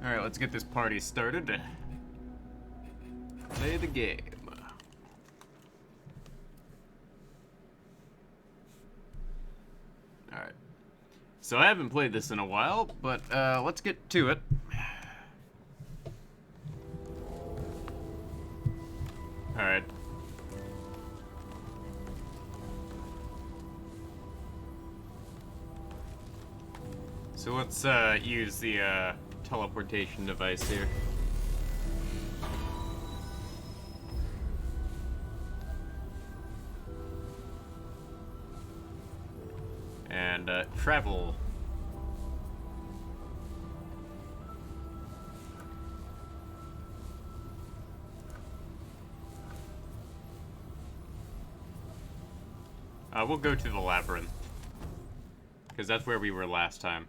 Alright, let's get this party started. Play the game. Alright. So I haven't played this in a while, but let's get to it. Alright. So let's use the teleportation device here. And travel. We'll go to the labyrinth, because that's where we were last time.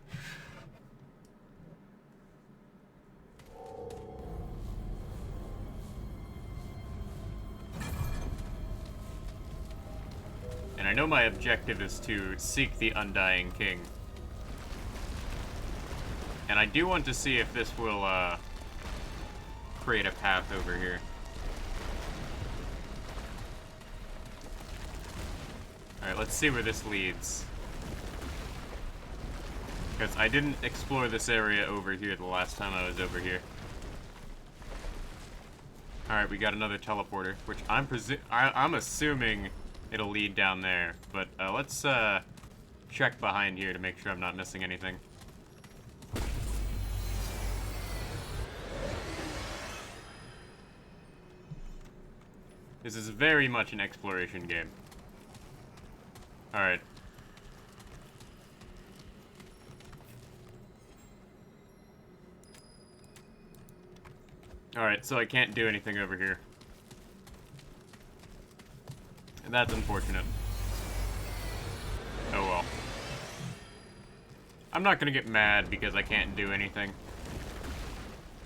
And I know my objective is to seek the Undying King. And I do want to see if this will create a path over here. Alright, let's see where this leads. Because I didn't explore this area over here the last time I was over here. Alright, we got another teleporter, which I'm assuming it'll lead down there. But let's check behind here to make sure I'm not missing anything. This is very much an exploration game. Alright. Alright, so I can't do anything over here. And that's unfortunate. Oh well. I'm not gonna get mad because I can't do anything.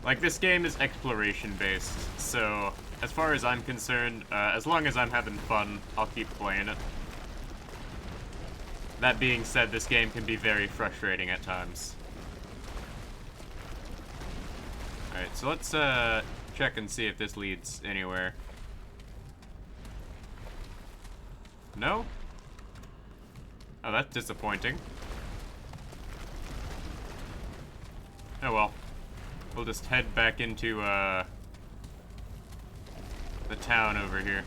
Like, this game is exploration-based, so as far as I'm concerned, as long as I'm having fun, I'll keep playing it. That being said, this game can be very frustrating at times. Alright, so let's check and see if this leads anywhere. No? Oh, that's disappointing. Oh well. We'll just head back into the town over here.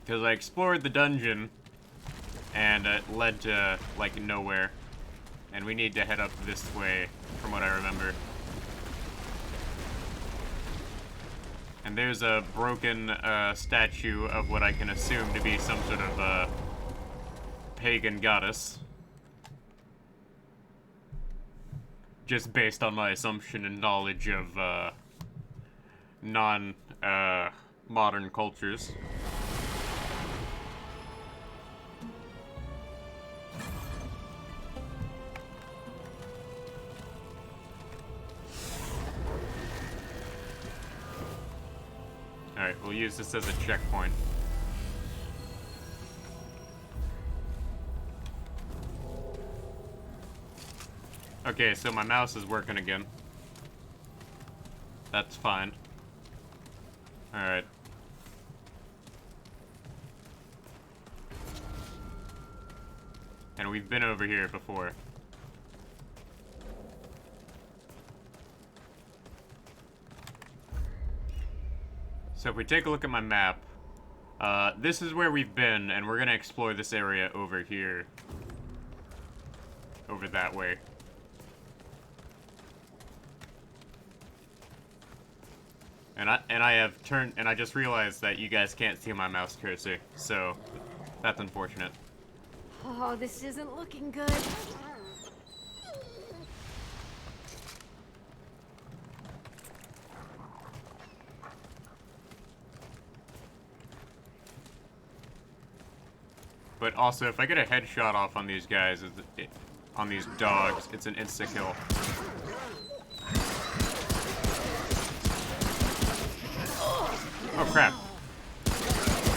Because I explored the dungeon, and it led to, like, nowhere. And we need to head up this way, from what I remember. And there's a broken statue of what I can assume to be some sort of pagan goddess. Just based on my assumption and knowledge of non-modern cultures. Alright, we'll use this as a checkpoint. Okay, so my mouse is working again. That's fine. Alright. And we've been over here before. So if we take a look at my map, this is where we've been, and we're gonna explore this area over here. Over that way. And I have turned, and I just realized that you guys can't see my mouse cursor, so that's unfortunate. Oh, this isn't looking good. But also, if I get a headshot off on these guys, on these dogs, it's an insta-kill. Oh crap.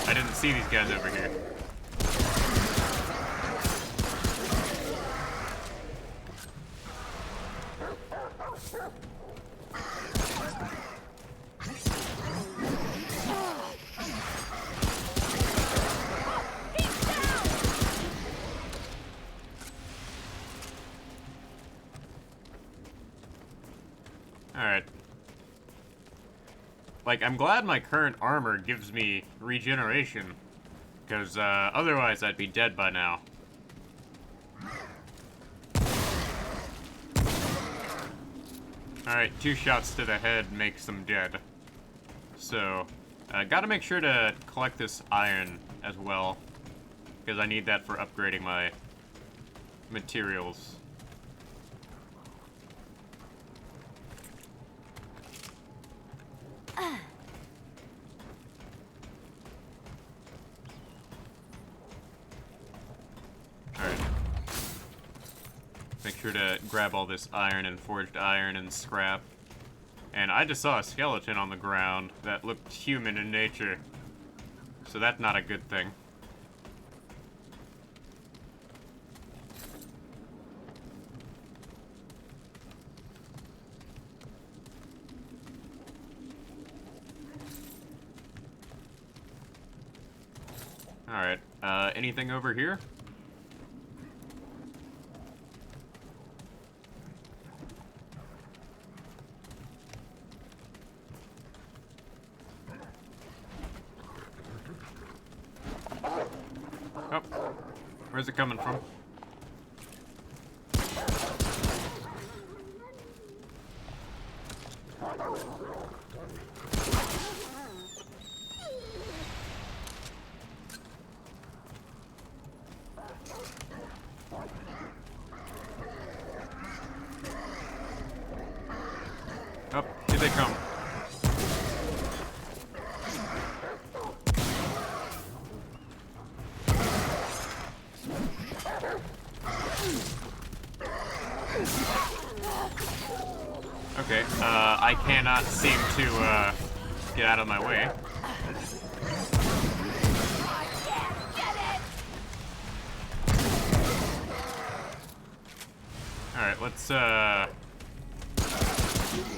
I didn't see these guys over here. Alright. Like, I'm glad my current armor gives me regeneration, because otherwise I'd be dead by now. Alright, 2 shots to the head makes them dead. So, gotta make sure to collect this iron as well, because I need that for upgrading my materials. Alright. Make sure to grab all this iron and forged iron and scrap. And I just saw a skeleton on the ground that looked human in nature. So that's not a good thing. Alright, anything over here? Oh, where's it coming from? Oh, here they come. Okay, I cannot seem to, get out of my way. Alright, let's,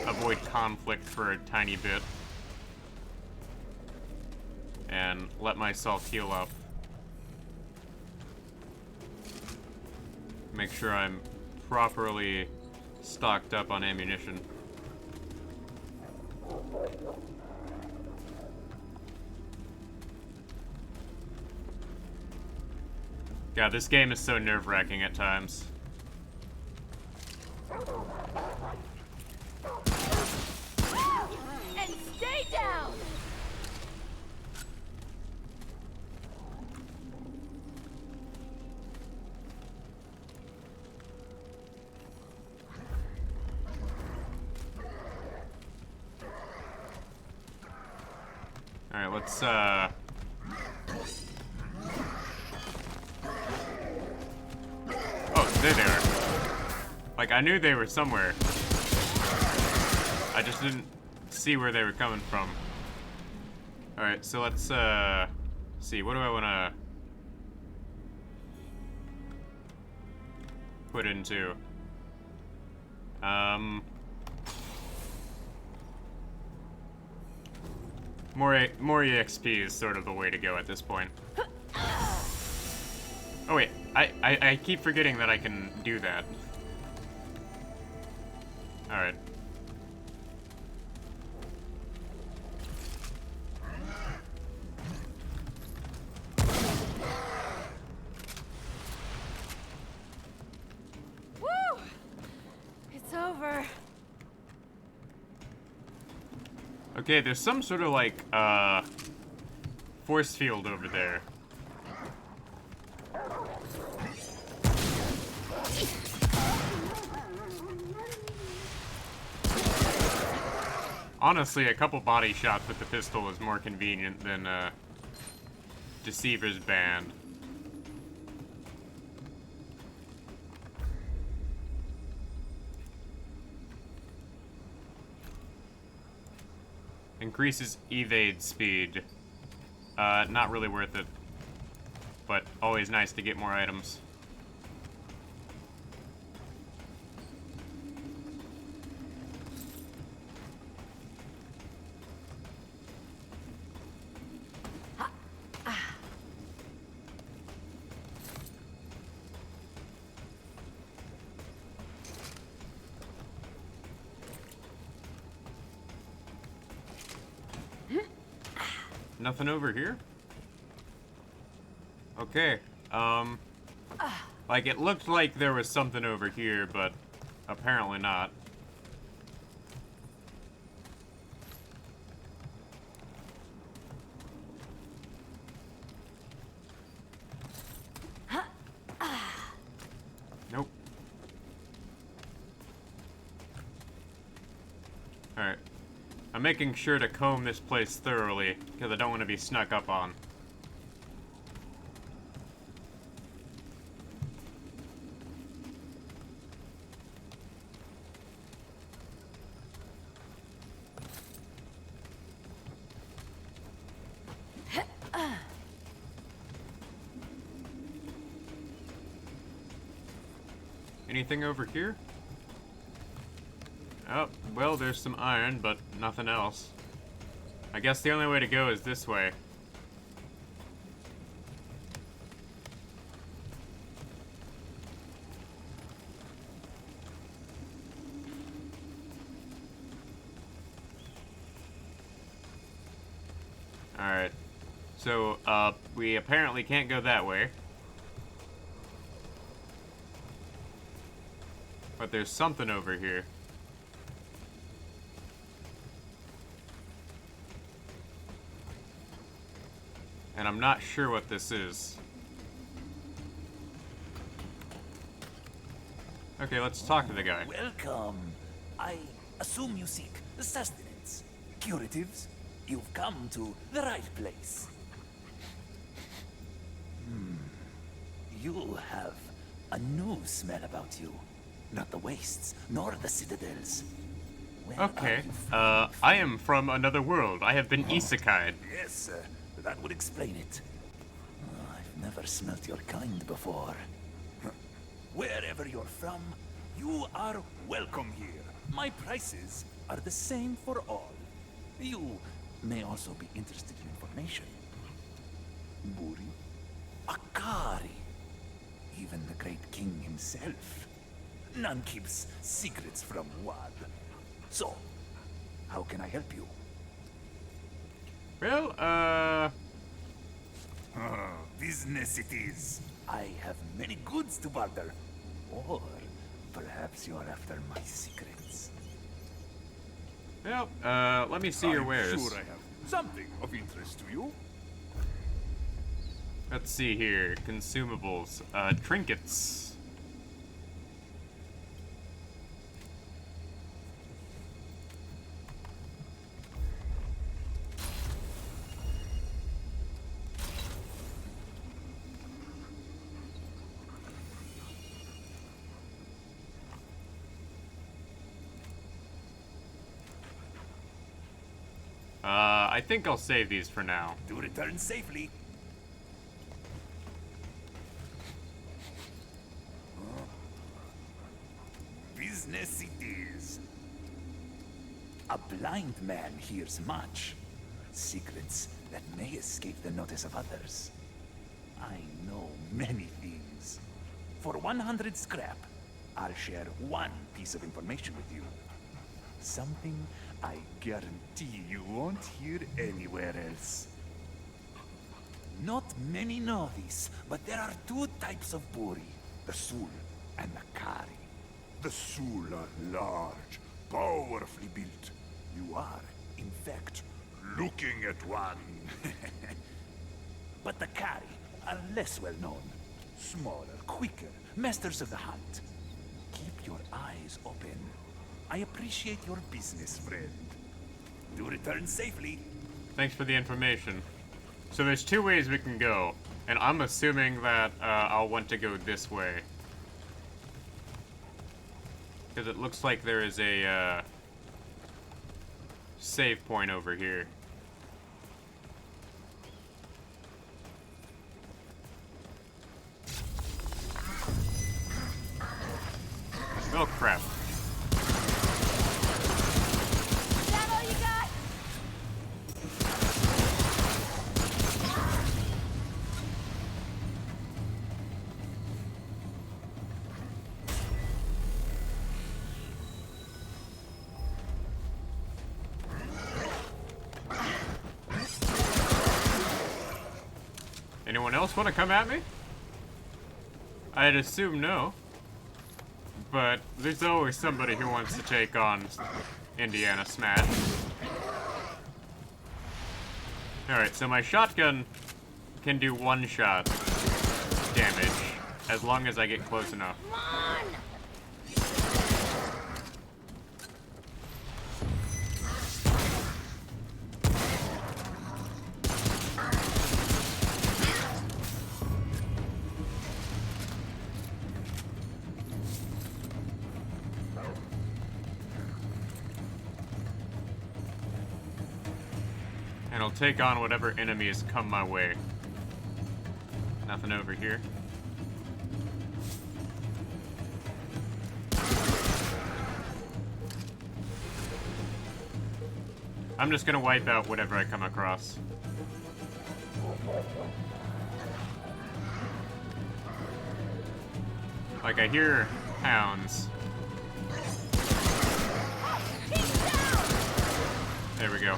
avoid conflict for a tiny bit. And let myself heal up. Make sure I'm properly stocked up on ammunition. God, this game is so nerve-wracking at times. And stay down! Alright, let's, Oh, there they are. Like, I knew they were somewhere. I just didn't see where they were coming from. Alright, so let's, see. What do I want to put into? More EXP is sort of the way to go at this point. Oh wait, I keep forgetting that I can do that. Alright. Woo! It's over. Okay, there's some sort of like, force field over there. Honestly, a couple body shots with the pistol is more convenient than, Deceiver's band. Increases evade speed. Not really worth it. But always nice to get more items. nothing over here? Okay, like, it looked like there was something over here, but apparently not. Nope. Alright. I'm making sure to comb this place thoroughly, because I don't want to be snuck up on. Anything over here? Oh, well, there's some iron, but nothing else. I guess the only way to go is this way. Alright. So, we apparently can't go that way. But there's something over here. And I'm not sure what this is. Okay, let's talk to the guy. Welcome. I assume you seek sustenance, curatives. You've come to the right place. You have a new smell about you. Not the wastes, nor the citadels. Where Okay, are you from? I am from another world. I have been isekai'd. Yes, that would explain it. I've never smelt your kind before. Wherever you're from, you are welcome here. My prices are the same for all. You may also be interested in information. Buri, Akari, even the great king himself. None keeps secrets from Wad. So, how can I help you? Well, Business it is. I have many goods to barter. Or perhaps you're after my secrets. well, let me see your wares. Sure I have something of interest to you. Let's see here. Consumables. Trinkets. I think I'll save these for now. To return safely. Business it is. A blind man hears much. Secrets that may escape the notice of others. I know many things. For 100 scrap, I'll share one piece of information with you. Something I guarantee you won't hear anywhere else. Not many know this, but there are two types of Buri. The Sul and the Kari. The Sul are large, powerfully built. You are, in fact, looking at one. But the Kari are less well known. Smaller, quicker, masters of the hunt. Keep your eyes open. I appreciate your business, friend. Do return safely. Thanks for the information. So there's two ways we can go, and I'm assuming that I'll want to go this way. Because it looks like there is a save point over here. Oh crap. Is that all you got? Anyone else want to come at me? I'd assume no. But there's always somebody who wants to take on Indiana Smash. Alright, so my shotgun can do one-shot damage as long as I get close enough. Come on! And I'll take on whatever enemies come my way. Nothing over here. I'm just gonna wipe out whatever I come across. Like, I hear hounds. There we go.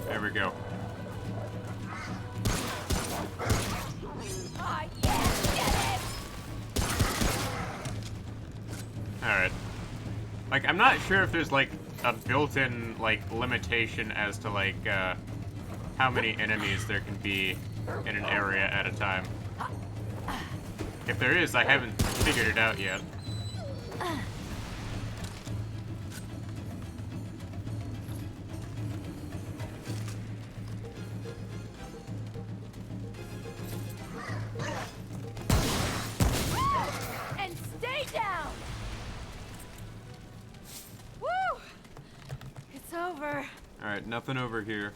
There we go. Ah, yes, get it! Alright. Like, I'm not sure if there's, like, a built-in, like, limitation as to, like, how many enemies there can be in an area at a time. If there is, I haven't figured it out yet. And stay down! Woo! It's over. Alright, nothing over here.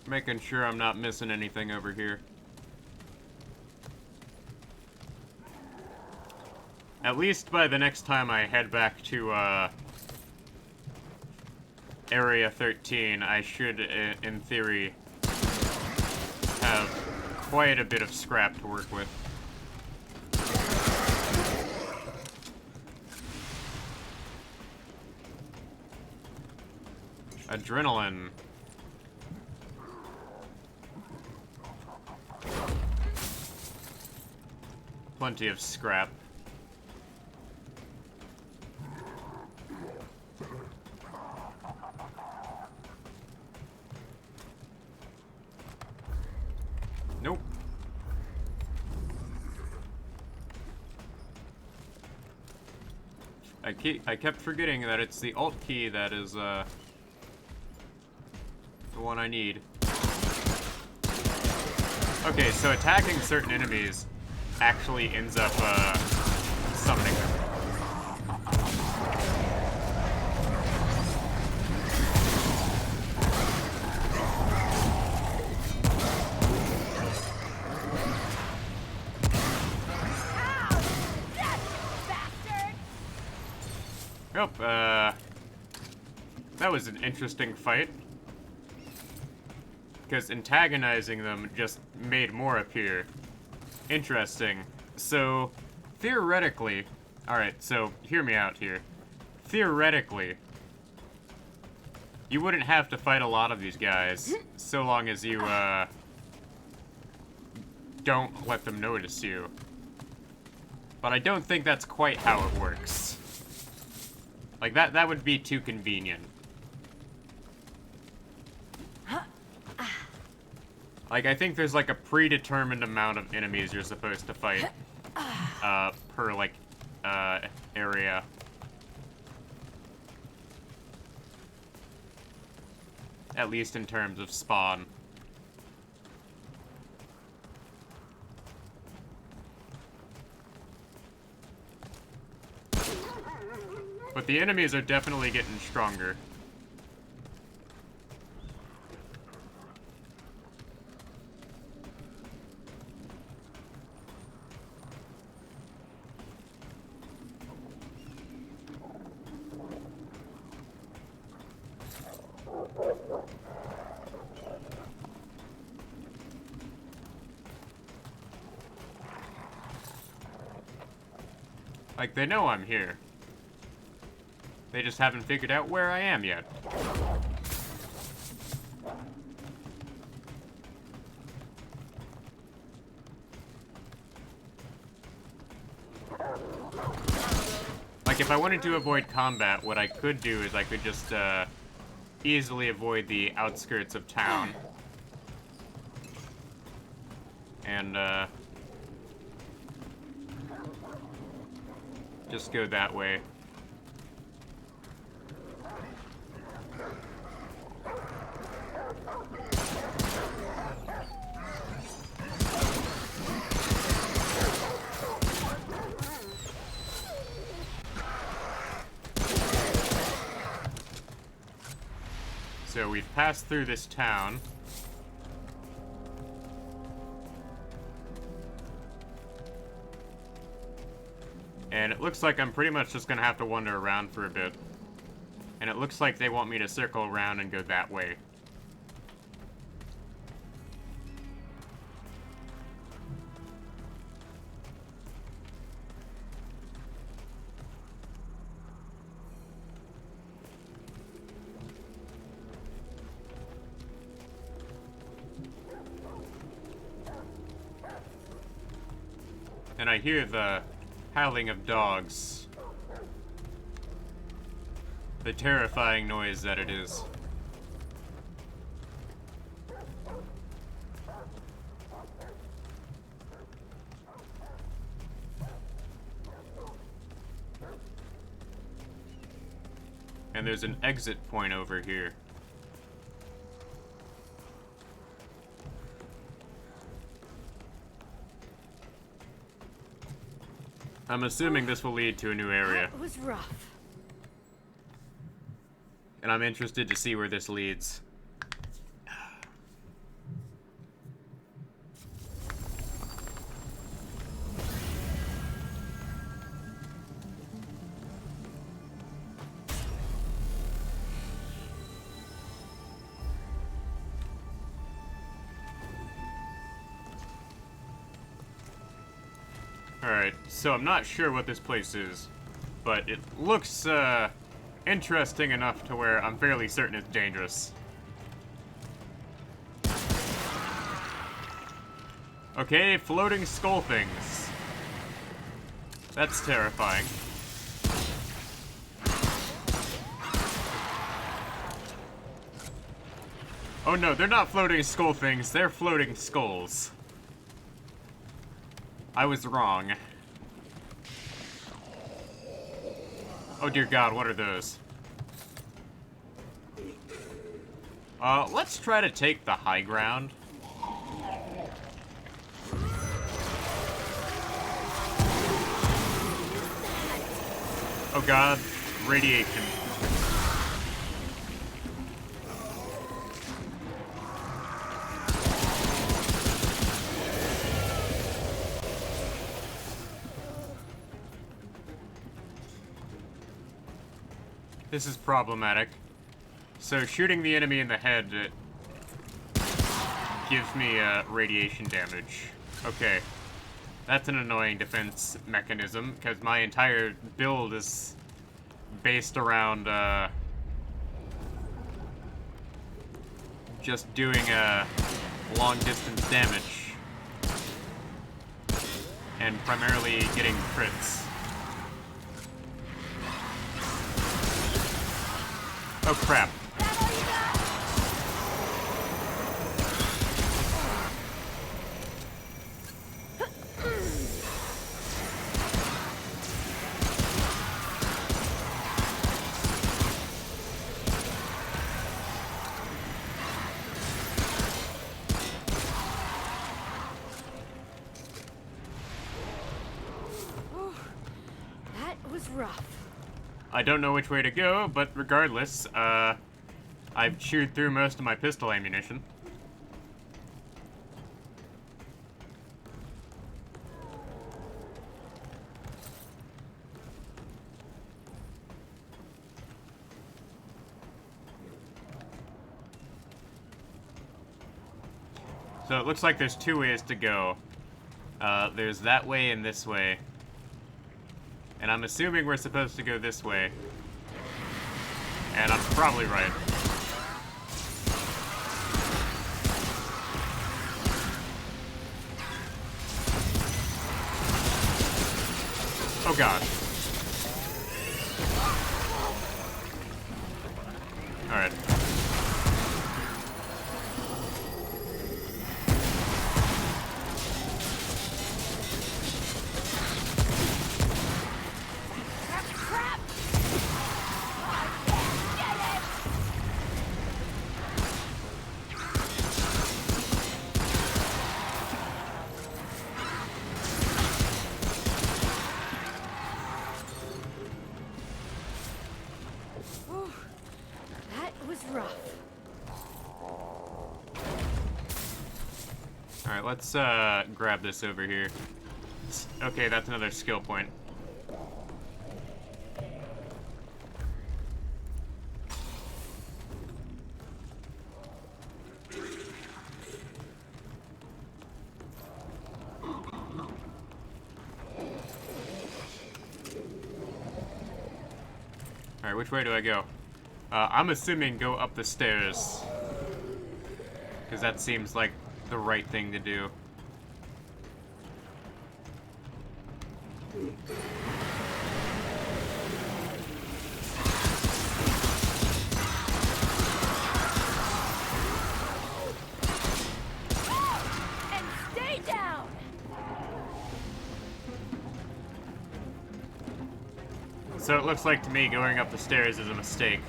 Making sure I'm not missing anything over here. At least by the next time I head back to, Area 13, I should, in theory, have quite a bit of scrap to work with. Adrenaline. Plenty of scrap. Nope. I kept forgetting that it's the Alt key that is, the one I need. Okay, so attacking certain enemies actually ends up, summoning them. Oh, that was an interesting fight. Because antagonizing them just made more appear. Interesting. So, theoretically... Alright, so, hear me out here. Theoretically, you wouldn't have to fight a lot of these guys, so long as you, don't let them notice you. But I don't think that's quite how it works. Like, that would be too convenient. Like, I think there's, like, a predetermined amount of enemies you're supposed to fight, per, like, area. At least in terms of spawn. But the enemies are definitely getting stronger. Like, they know I'm here. They just haven't figured out where I am yet. Like, if I wanted to avoid combat, what I could do is I could just, easily avoid the outskirts of town. And, just go that way. So we've passed through this town. And it looks like I'm pretty much just gonna have to wander around for a bit. And it looks like they want me to circle around and go that way. And I hear the howling of dogs. The terrifying noise that it is. And there's an exit point over here. I'm assuming this will lead to a new area. That was rough. And I'm interested to see where this leads. Alright, so I'm not sure what this place is, but it looks, interesting enough to where I'm fairly certain it's dangerous. Okay, floating skull things. That's terrifying. Oh no, they're not floating skull things, they're floating skulls. I was wrong. Oh dear God, what are those? Let's try to take the high ground. Oh God, radiation. This is problematic. So shooting the enemy in the head gives me radiation damage. Okay. That's an annoying defense mechanism, because my entire build is based around just doing long distance damage. And primarily getting crits. Oh crap. That was rough. I don't know which way to go, but regardless, I've chewed through most of my pistol ammunition. So it looks like there's two ways to go. There's that way and this way. And I'm assuming we're supposed to go this way. And I'm probably right. Oh god. Alright. Crap! Whew. That was rough. Alright, let's grab this over here. Okay, that's another skill point. Alright, which way do I go? I'm assuming go up the stairs. Because that seems like the right thing to do. And stay down! So it looks like to me going up the stairs is a mistake.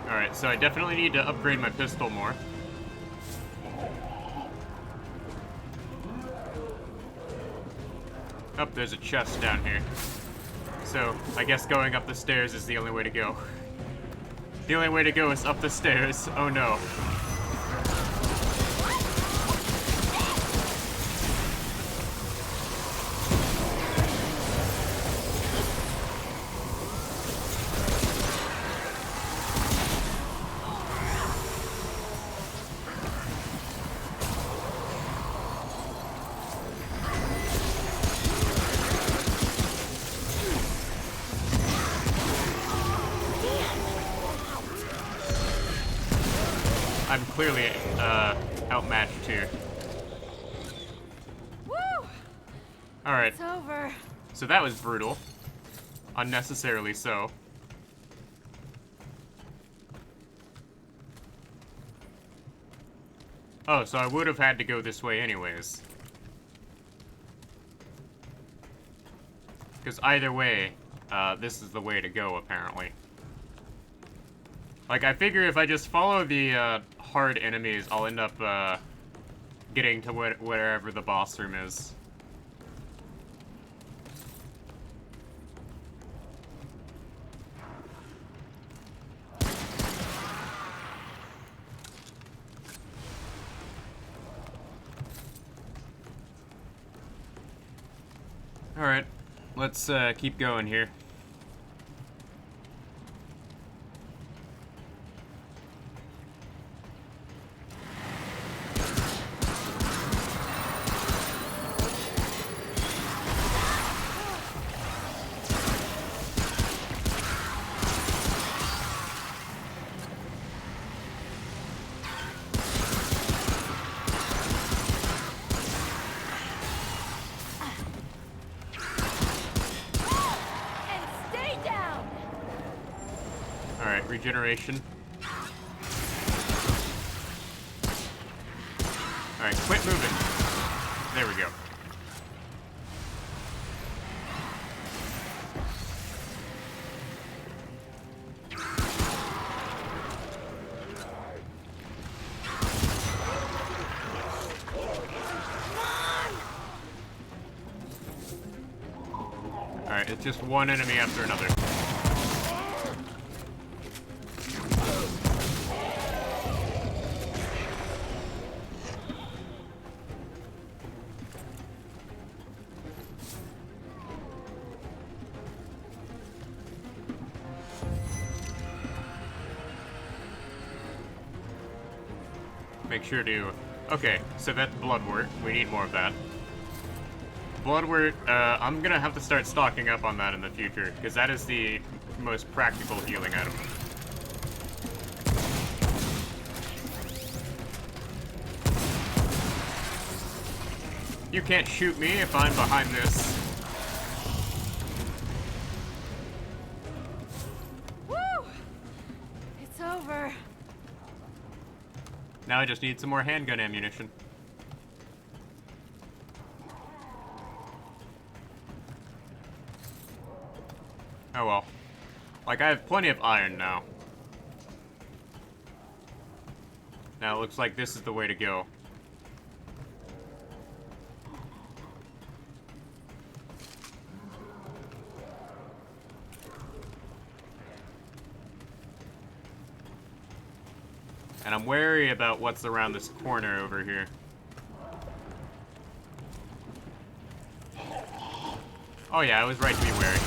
Alright, so I definitely need to upgrade my pistol more. Oh, there's a chest down here. So, I guess going up the stairs is the only way to go. The only way to go is up the stairs. Oh no. I'm clearly outmatched here. Woo! Alright, It's over. so that was brutal. Unnecessarily so. Oh, so I would have had to go this way anyways. Because either way, this is the way to go, apparently. Like, I figure if I just follow the hard enemies, I'll end up getting to wherever the boss room is. Alright, let's keep going here. And stay down! Alright, regeneration. Alright, quit moving. There we go. Alright, it's just one enemy after another. make sure to... Okay, so that's bloodwort. We need more of that. Bloodwort, I'm gonna have to start stocking up on that in the future, because that is the most practical healing item. You can't shoot me if I'm behind this. Woo! It's over. Now I just need some more handgun ammunition. Oh well. Like, I have plenty of iron now. Now it looks like this is the way to go. And I'm wary about what's around this corner over here. Oh yeah, I was right to be wary.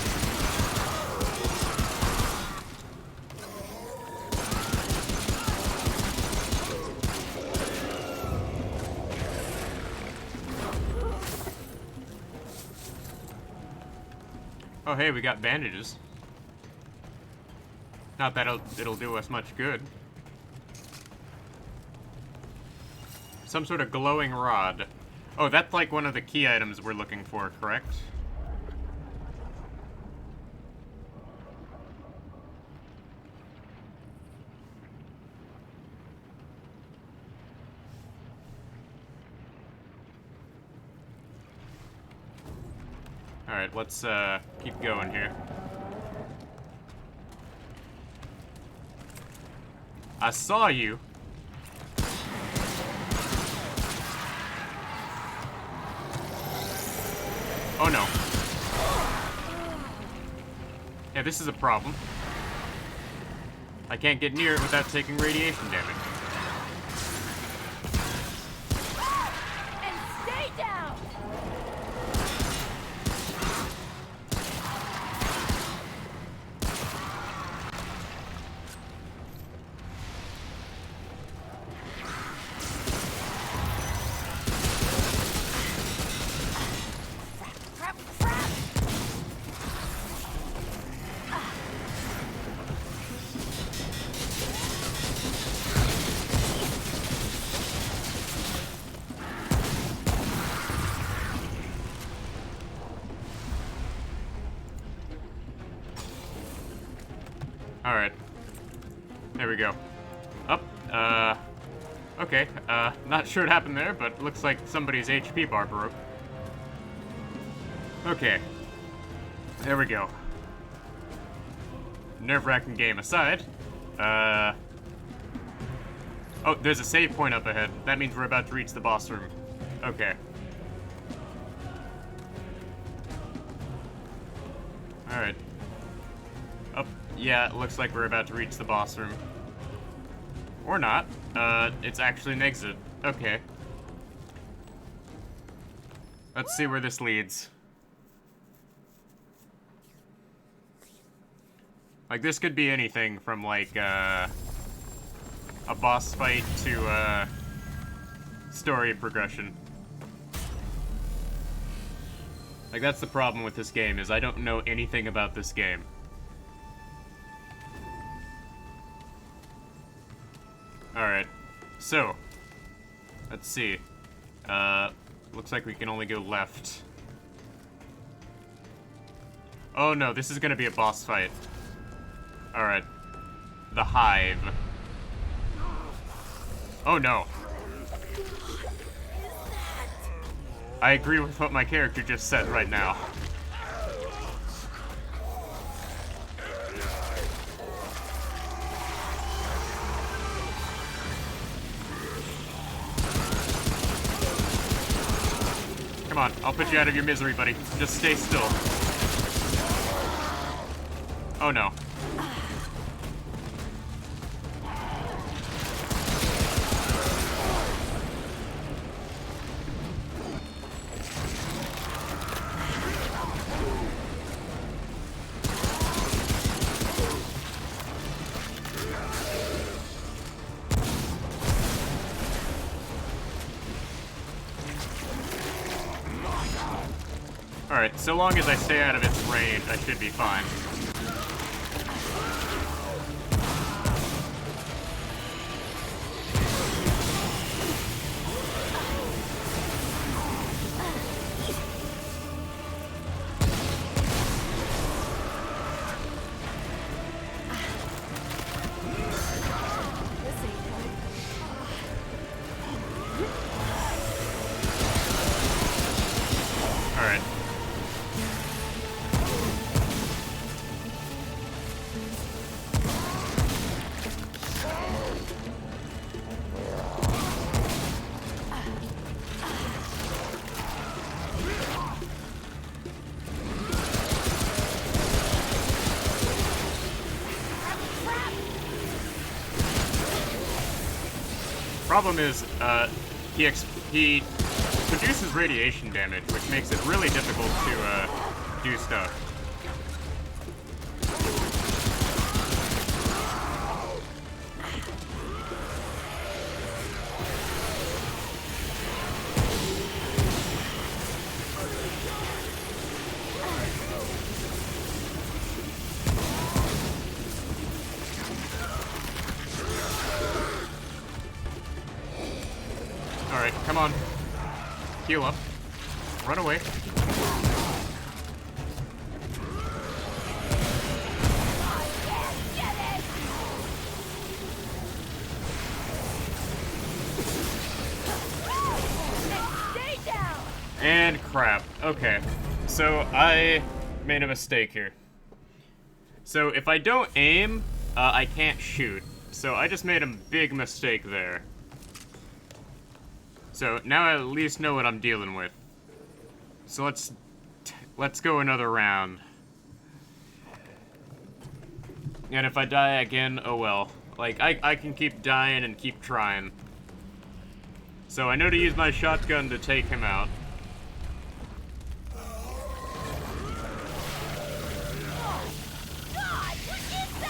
Oh hey, we got bandages. Not that it'll do us much good. Some sort of glowing rod. Oh, that's like one of the key items we're looking for, correct? Alright, let's keep going here. I saw you. Oh no. Yeah, this is a problem. I can't get near it without taking radiation damage. And stay down. Crap, crap. Alright. There we go. Up. Okay. Not sure what happened there, but looks like somebody's HP bar broke. Okay. There we go. Nerve-wracking game aside. Oh, there's a save point up ahead. That means we're about to reach the boss room. Okay. Alright. Up. Yeah, it looks like we're about to reach the boss room. Or not. It's actually an exit. Okay. Let's see where this leads. Like, this could be anything from, like, a boss fight to, story progression. Like, that's the problem with this game, is I don't know anything about this game. Alright. So, let's see. Looks like we can only go left. Oh no, this is gonna be a boss fight. Alright. The Hive. Oh no. I agree with what my character just said right now. Come on, I'll put you out of your misery, buddy. Just stay still. Oh no. Alright, so long as I stay out of its range, I should be fine. Alright. Problem is, he produces radiation damage, which makes it really difficult to do stuff. Alright, come on. Heal up. Run away. Stay down. And crap. Okay. So I made a mistake here. So if I don't aim, I can't shoot. So I just made a big mistake there. So now I at least know what I'm dealing with. So let's go another round. And if I die again, oh well. Like, I can keep dying and keep trying. So I know to use my shotgun to take him out. God, what is that?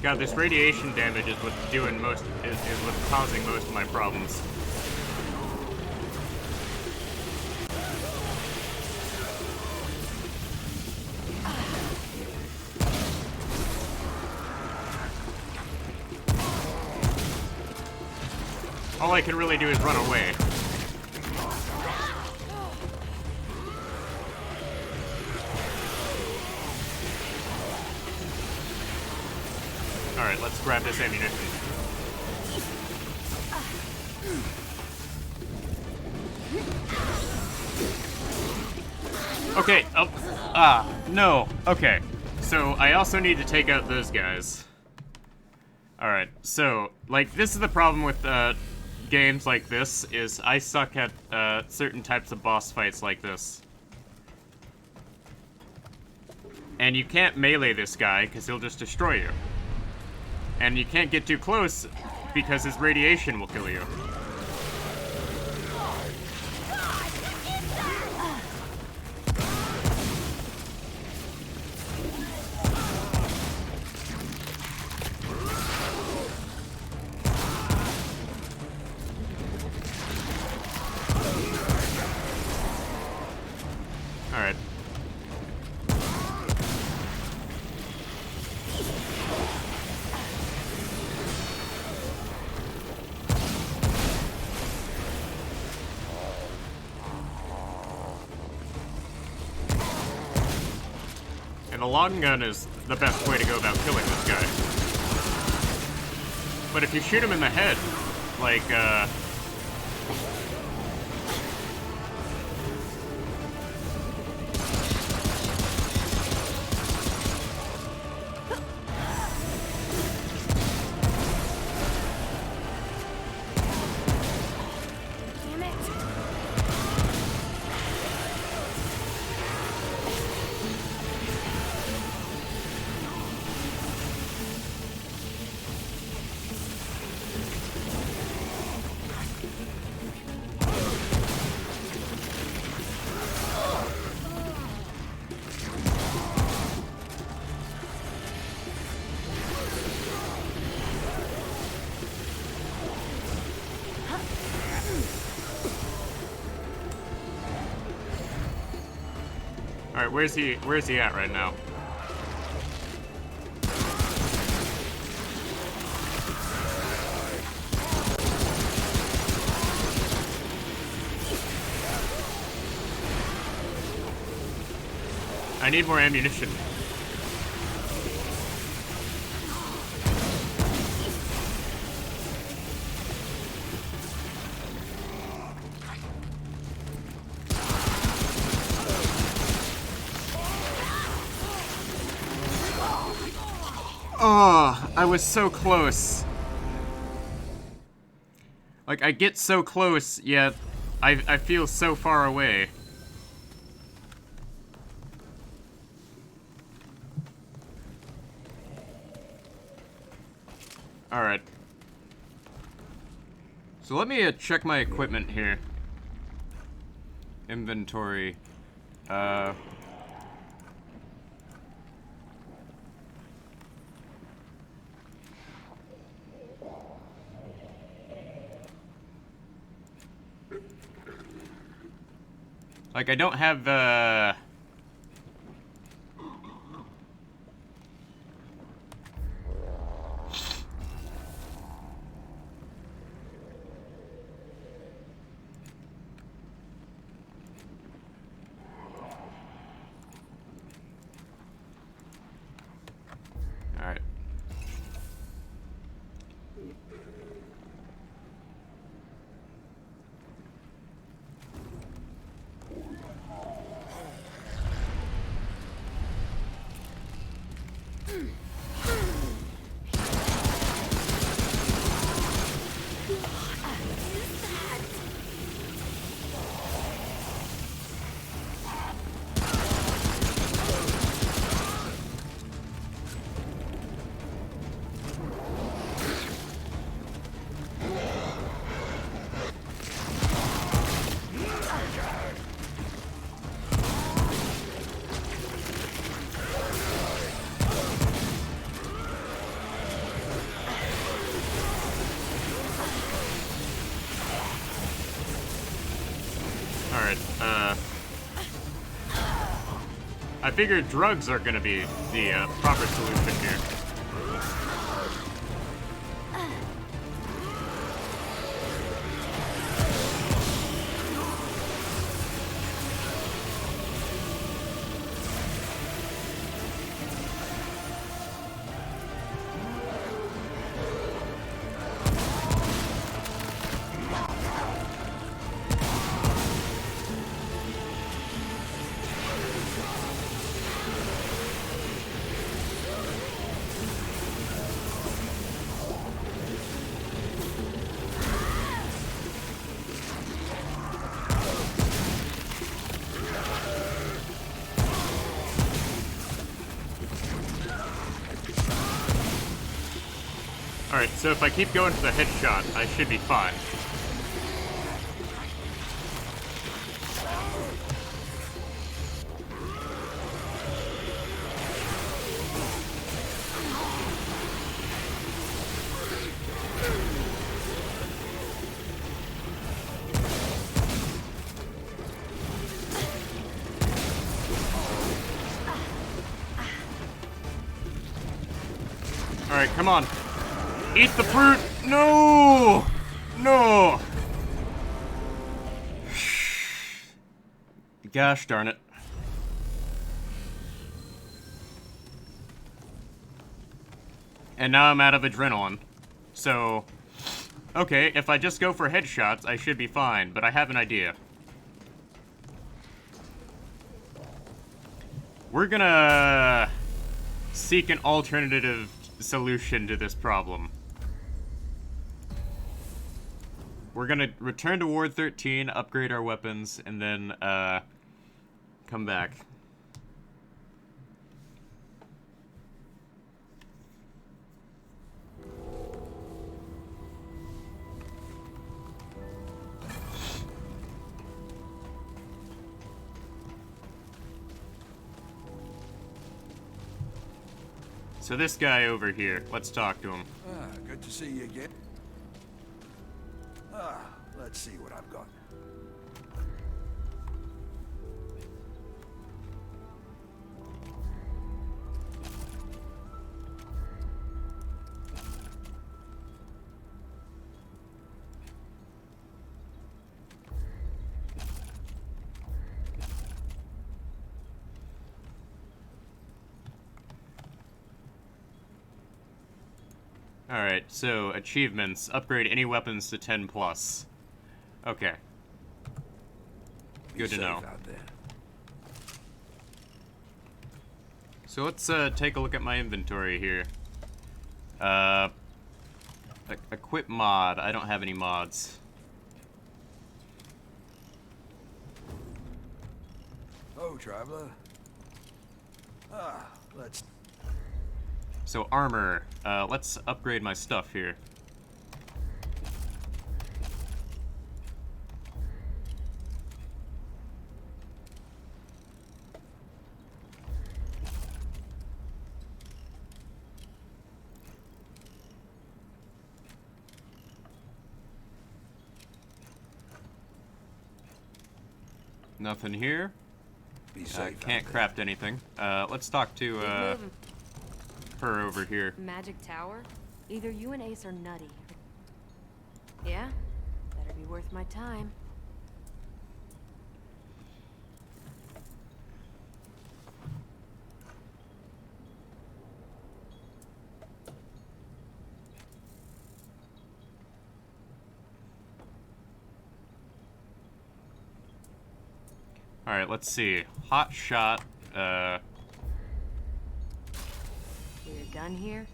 God, this radiation damage is what's doing most, is what's causing most of my problems. All I can really do is run away. Alright, let's grab this ammunition. Okay, no. Okay. So, I also need to take out those guys. Alright, so, like, this is the problem with, games like this, is I suck at, certain types of boss fights like this. And you can't melee this guy, because he'll just destroy you. And you can't get too close, because his radiation will kill you. Alright. And the long gun is the best way to go about killing this guy. But if you shoot him in the head, like, Damn it. alright, where's he at right now? I need more ammunition. Oh, I was so close. Like, I get so close, yet I feel so far away. Alright. So let me check my equipment here. Inventory. Like, I don't have, Alright. Alright, I figured drugs are gonna be the, proper solution here. Alright, so if I keep going for the headshot, I should be fine. Alright, come on. Eat the fruit! No! No! Gosh darn it. And now I'm out of adrenaline. So, okay, if I just go for headshots, I should be fine, but I have an idea. We're gonna seek an alternative solution to this problem. We're gonna return to Ward 13, upgrade our weapons, and then, come back. So this guy over here, let's talk to him. Good to see you again. Let's see what I've got. Alright, so achievements. Upgrade any weapons to 10 plus. Okay. Be Good to safe know. out there. So let's take a look at my inventory here. Equip mod. I don't have any mods. Oh, traveler. Let's... So armor. Let's upgrade my stuff here. Nothing here. Be safe. Can't out there. craft anything. Let's talk to Moving. her over here. Magic Tower? Either you and Ace are nutty. Yeah? Better be worth my time. Alright, let's see. Hot shot. We're done here?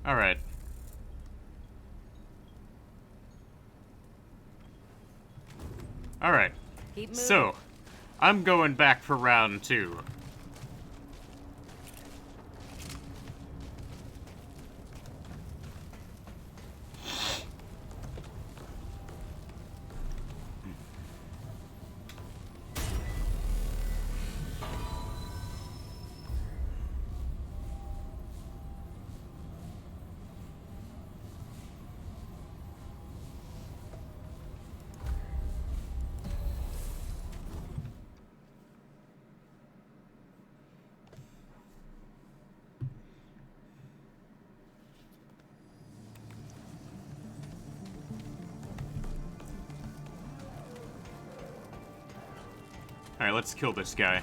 Alright. Alright. Keep moving. So, I'm going back for round 2. Alright, let's kill this guy.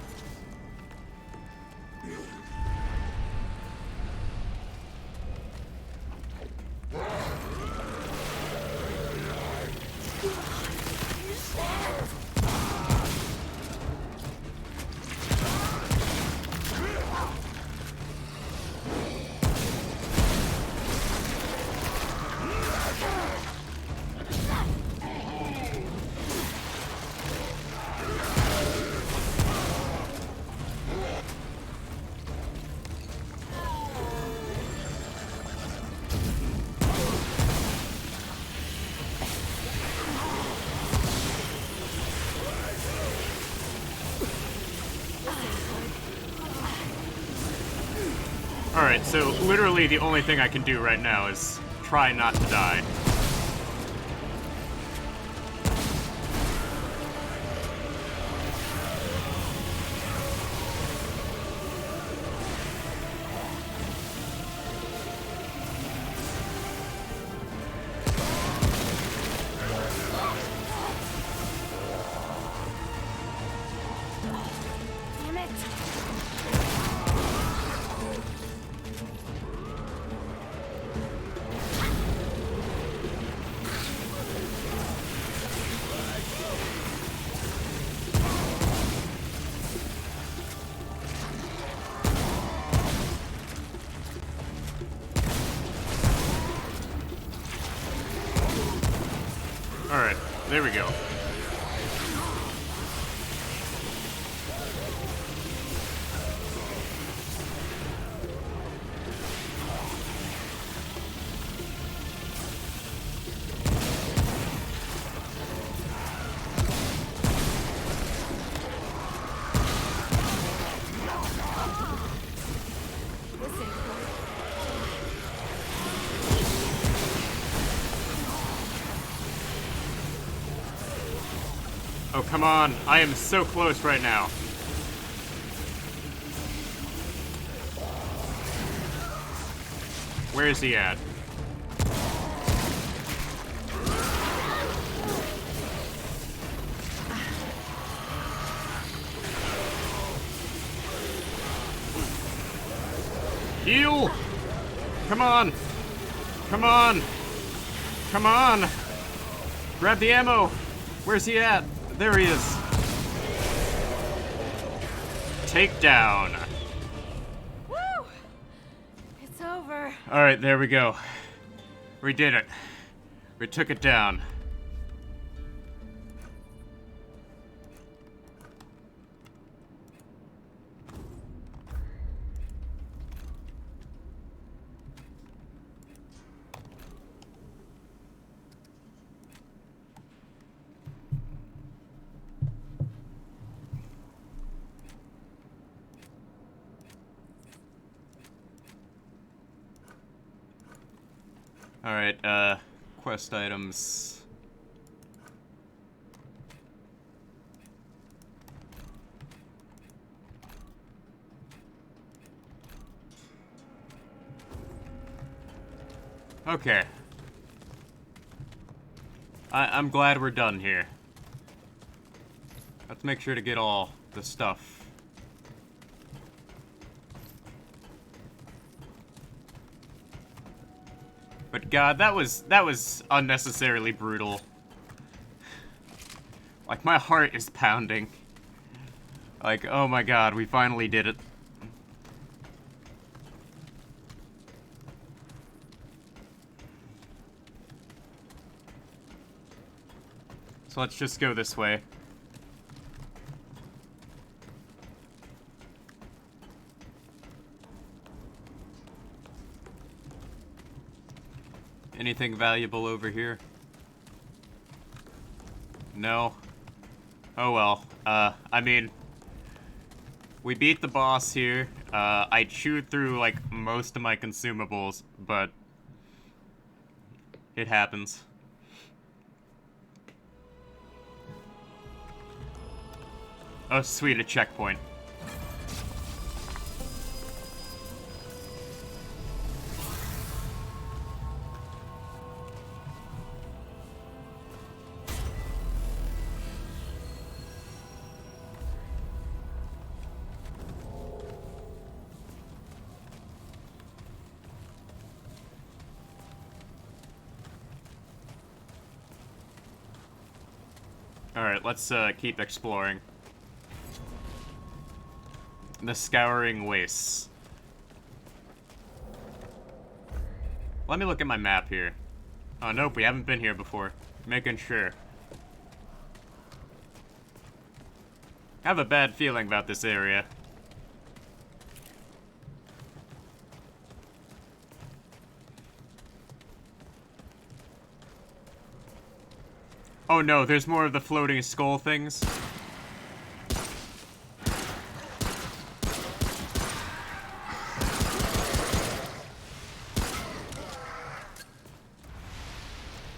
Alright, so literally the only thing I can do right now is try not to die. Damn it! Alright, there we go. Oh, come on. I am so close right now. Where is he at? Heal! Come on! Come on! Come on! Grab the ammo! Where's he at? There he is. Takedown. Woo! It's over. Alright, there we go. We did it. We took it down. Alright, quest items. Okay. I'm glad we're done here. Let's make sure to get all the stuff. But God, that was unnecessarily brutal. Like, my heart is pounding. Like, oh my God, we finally did it. So let's just go this way. Anything valuable over here? No. Oh well. I mean, we beat the boss here. I chewed through, like, most of my consumables, but it happens. Oh, sweet, a checkpoint. Alright, let's keep exploring. The Scouring Wastes. Let me look at my map here. Oh, nope, we haven't been here before. Making sure. I have a bad feeling about this area. Oh no, there's more of the floating skull things.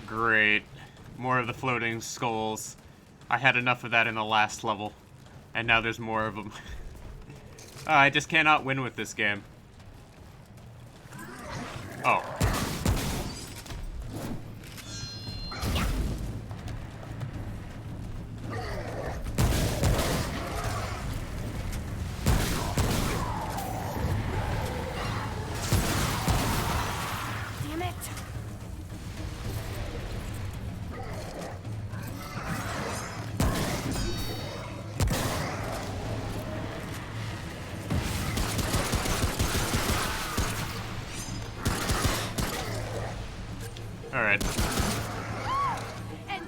Great. More of the floating skulls. I had enough of that in the last level. And now there's more of them. I just cannot win with this game. Oh. Damn it. Alright. And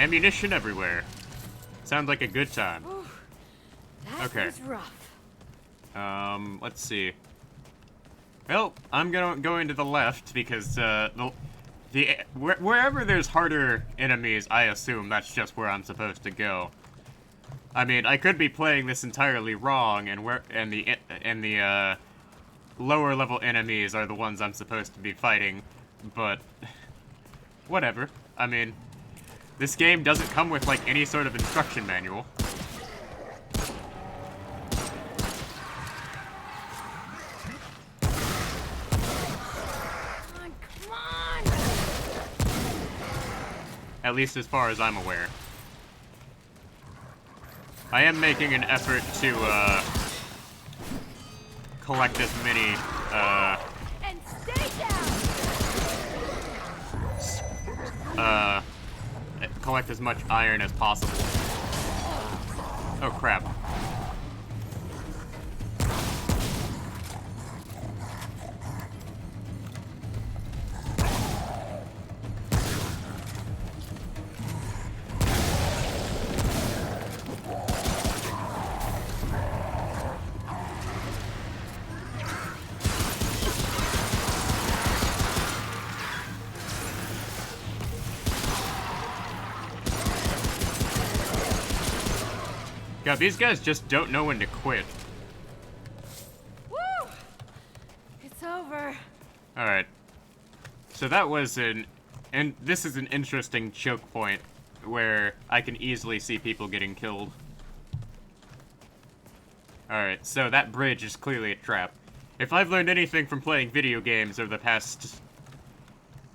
ammunition everywhere. Sounds like a good time. That Okay. was rough. Let's see. Well, I'm gonna go into the left because wherever there's harder enemies, I assume that's just where I'm supposed to go. I mean, I could be playing this entirely wrong, and the lower level enemies are the ones I'm supposed to be fighting, but whatever. I mean, this game doesn't come with like any sort of instruction manual. Come on! At least as far as I'm aware. I am making an effort to, collect as many, And stay down! collect as much iron as possible. Oh, crap. God, these guys just don't know when to quit. Woo! It's over. Alright. So that was and this is an interesting choke point where I can easily see people getting killed. Alright, so that bridge is clearly a trap. If I've learned anything from playing video games over the past,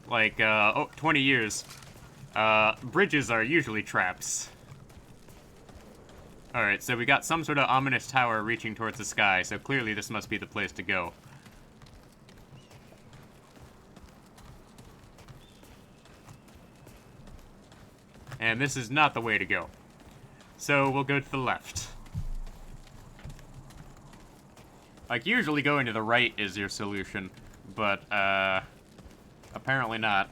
like, 20 years, bridges are usually traps. Alright, so we got some sort of ominous tower reaching towards the sky, so clearly this must be the place to go. And this is not the way to go. So we'll go to the left. Like, usually going to the right is your solution, but, apparently not.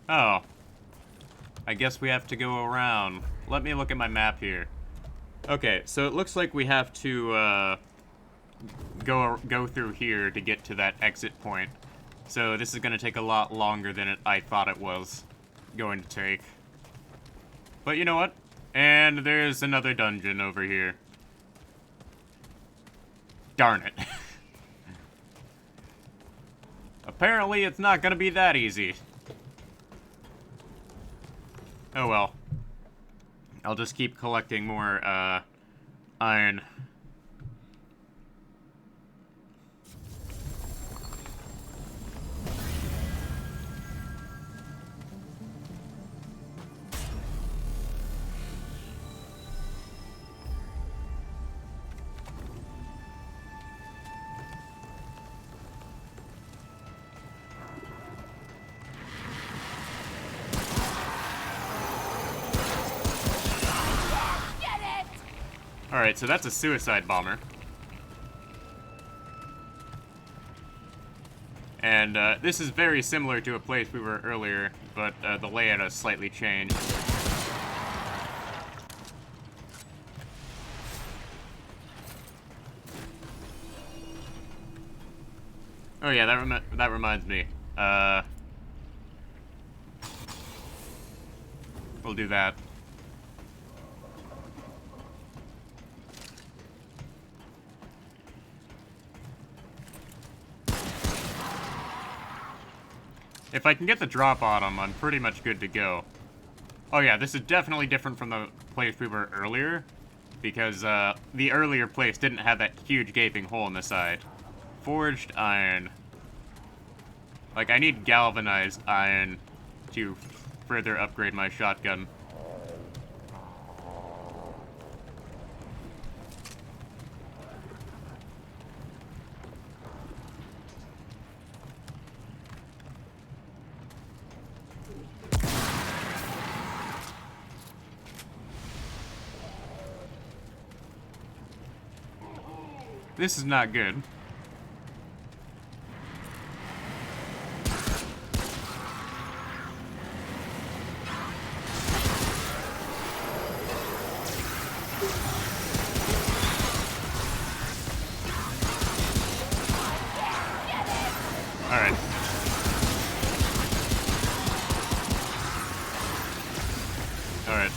Oh. I guess we have to go around. Let me look at my map here. Okay, so it looks like we have to, go through here to get to that exit point. So this is gonna take a lot longer than I thought it was going to take. But you know what? And there's another dungeon over here. Darn it. Apparently it's not gonna be that easy. Oh well. I'll just keep collecting more, iron. Alright, so that's a suicide bomber. And this is very similar to a place we were earlier, but the layout has slightly changed. Oh yeah, that reminds me. We'll do that. If I can get the drop on them, I'm pretty much good to go. Oh yeah, this is definitely different from the place we were earlier, because the earlier place didn't have that huge gaping hole in the side. Forged iron. Like, I need galvanized iron to further upgrade my shotgun. This is not good. Alright. Alright.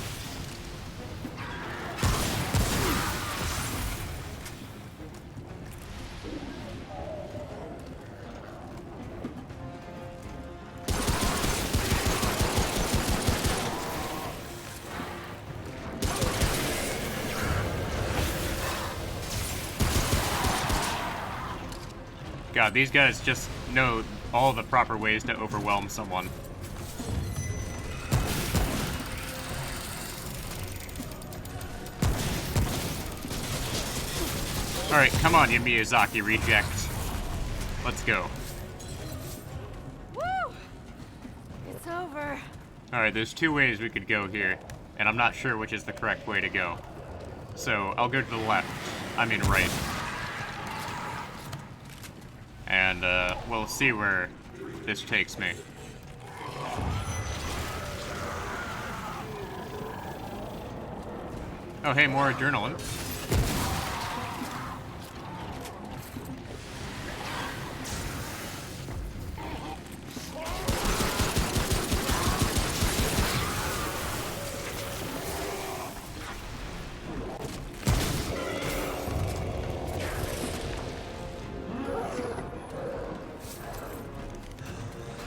God, these guys just know all the proper ways to overwhelm someone. Alright, come on, you Miyazaki reject. Let's go. Woo! It's over. Alright, there's two ways we could go here, and I'm not sure which is the correct way to go. So, I'll go to the left. I mean right. And, we'll see where this takes me. Oh, hey, more adrenaline.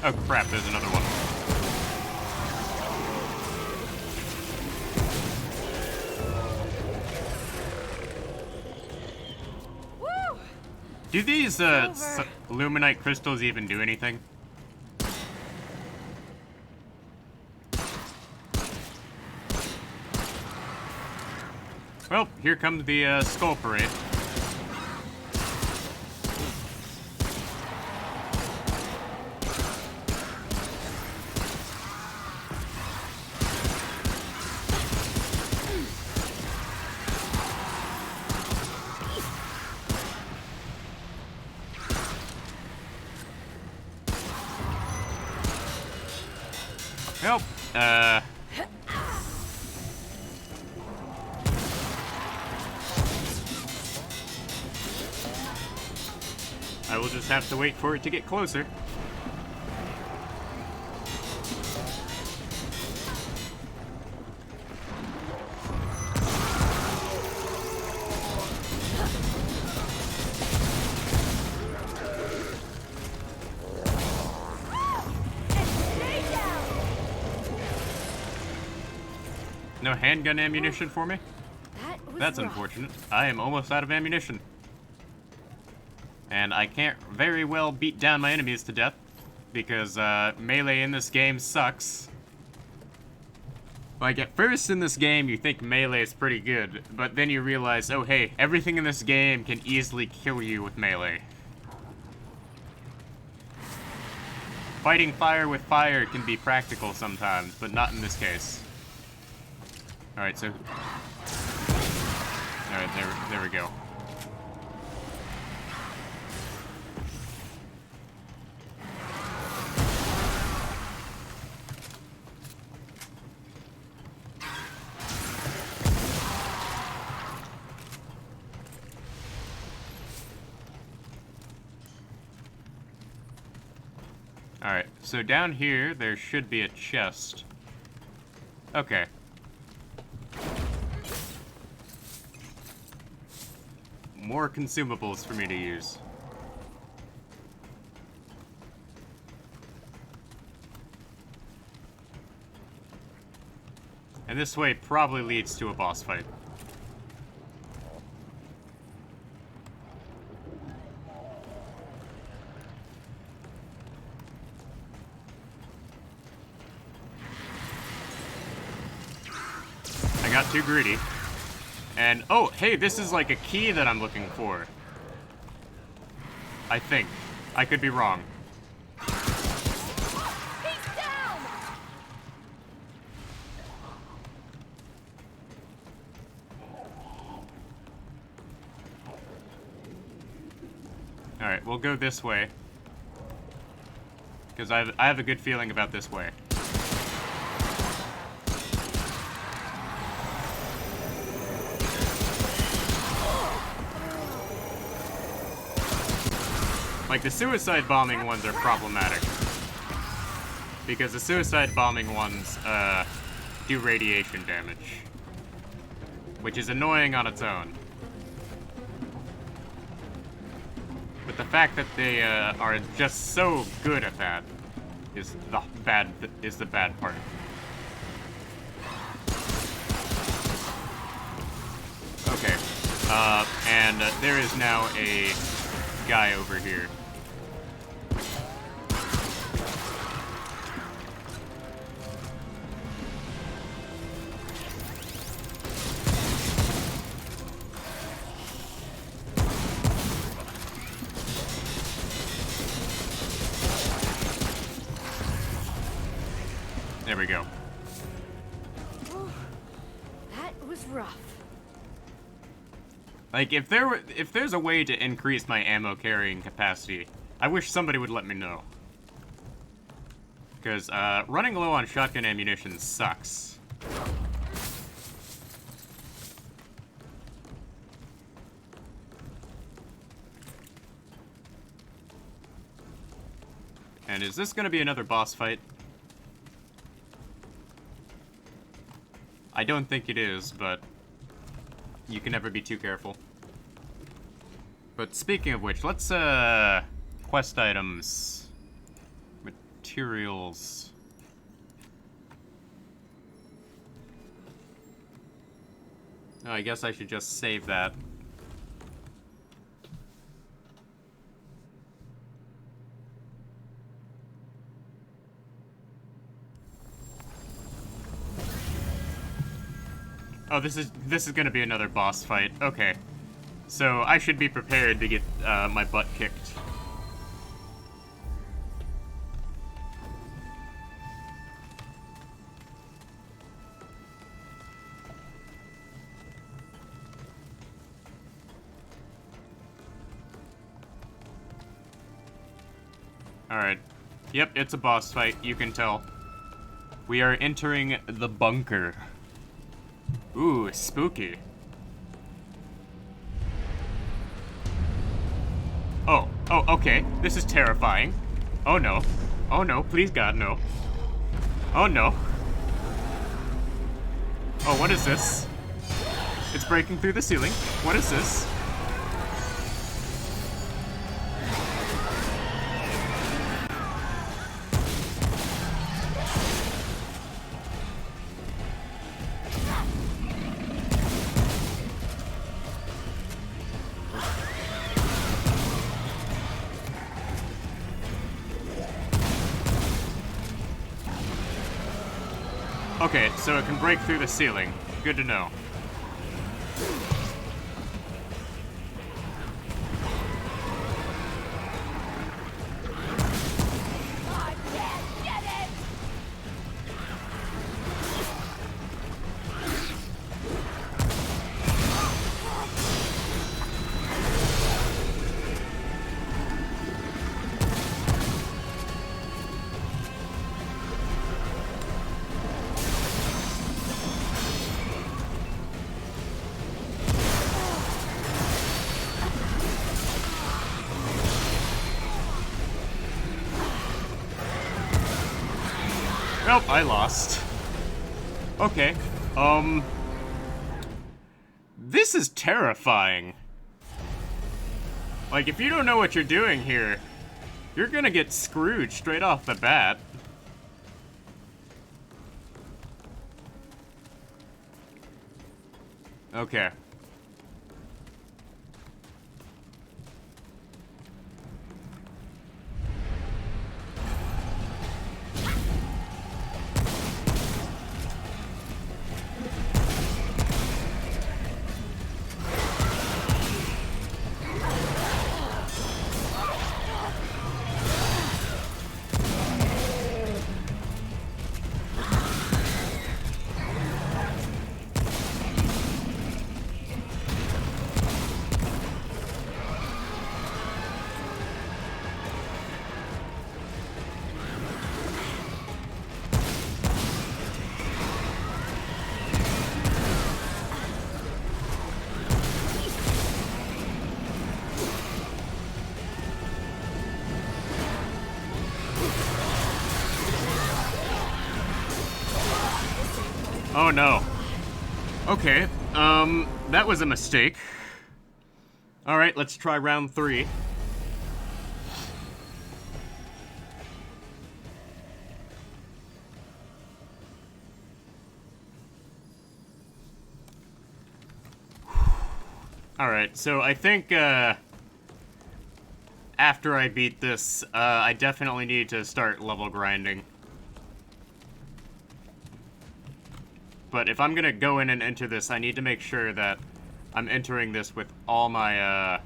Oh crap, there's another one. Woo! Do these, Luminite crystals even do anything? Well, here comes the, skull parade. Help! I will just have to wait for it to get closer. No handgun ammunition for me? That's unfortunate. I am almost out of ammunition. And I can't very well beat down my enemies to death, because melee in this game sucks. Like, at first in this game, you think melee is pretty good, but then you realize, oh hey, everything in this game can easily kill you with melee. Fighting fire with fire can be practical sometimes, but not in this case. Alright, so... Alright, there we go. Alright, so down here, there should be a chest. Okay. More consumables for me to use. And this way probably leads to a boss fight. I got too greedy. And, oh, hey, this is like a key that I'm looking for. I think. I could be wrong. He's down! Alright, we'll go this way. Because I have a good feeling about this way. Like, the suicide bombing ones are problematic. Because the suicide bombing ones, do radiation damage. Which is annoying on its own. But the fact that they, are just so good at that is the bad part. Okay. And there is now a guy over here. There we go. That was rough. Like, if there's a way to increase my ammo carrying capacity, I wish somebody would let me know. Because, running low on shotgun ammunition sucks. And is this gonna be another boss fight? I don't think it is, but you can never be too careful. But speaking of which, let's, quest items. Materials. Oh, I guess I should just save that. Oh, this is gonna be another boss fight. Okay. So, I should be prepared to get, my butt kicked. Alright. Yep, it's a boss fight, you can tell. We are entering the bunker. Ooh, spooky. Oh, okay. This is terrifying. Oh no. Oh no, please God, no. Oh no. Oh, what is this? It's breaking through the ceiling. What is this? Okay, so it can break through the ceiling. Good to know. Nope, I lost. Okay, this is terrifying. Like, if you don't know what you're doing here, you're gonna get screwed straight off the bat. Okay. Oh no. Okay, that was a mistake. Alright, let's try round 3. Alright, so I think, after I beat this, I definitely need to start level grinding. But if I'm gonna go in and enter this, I need to make sure that I'm entering this with all my,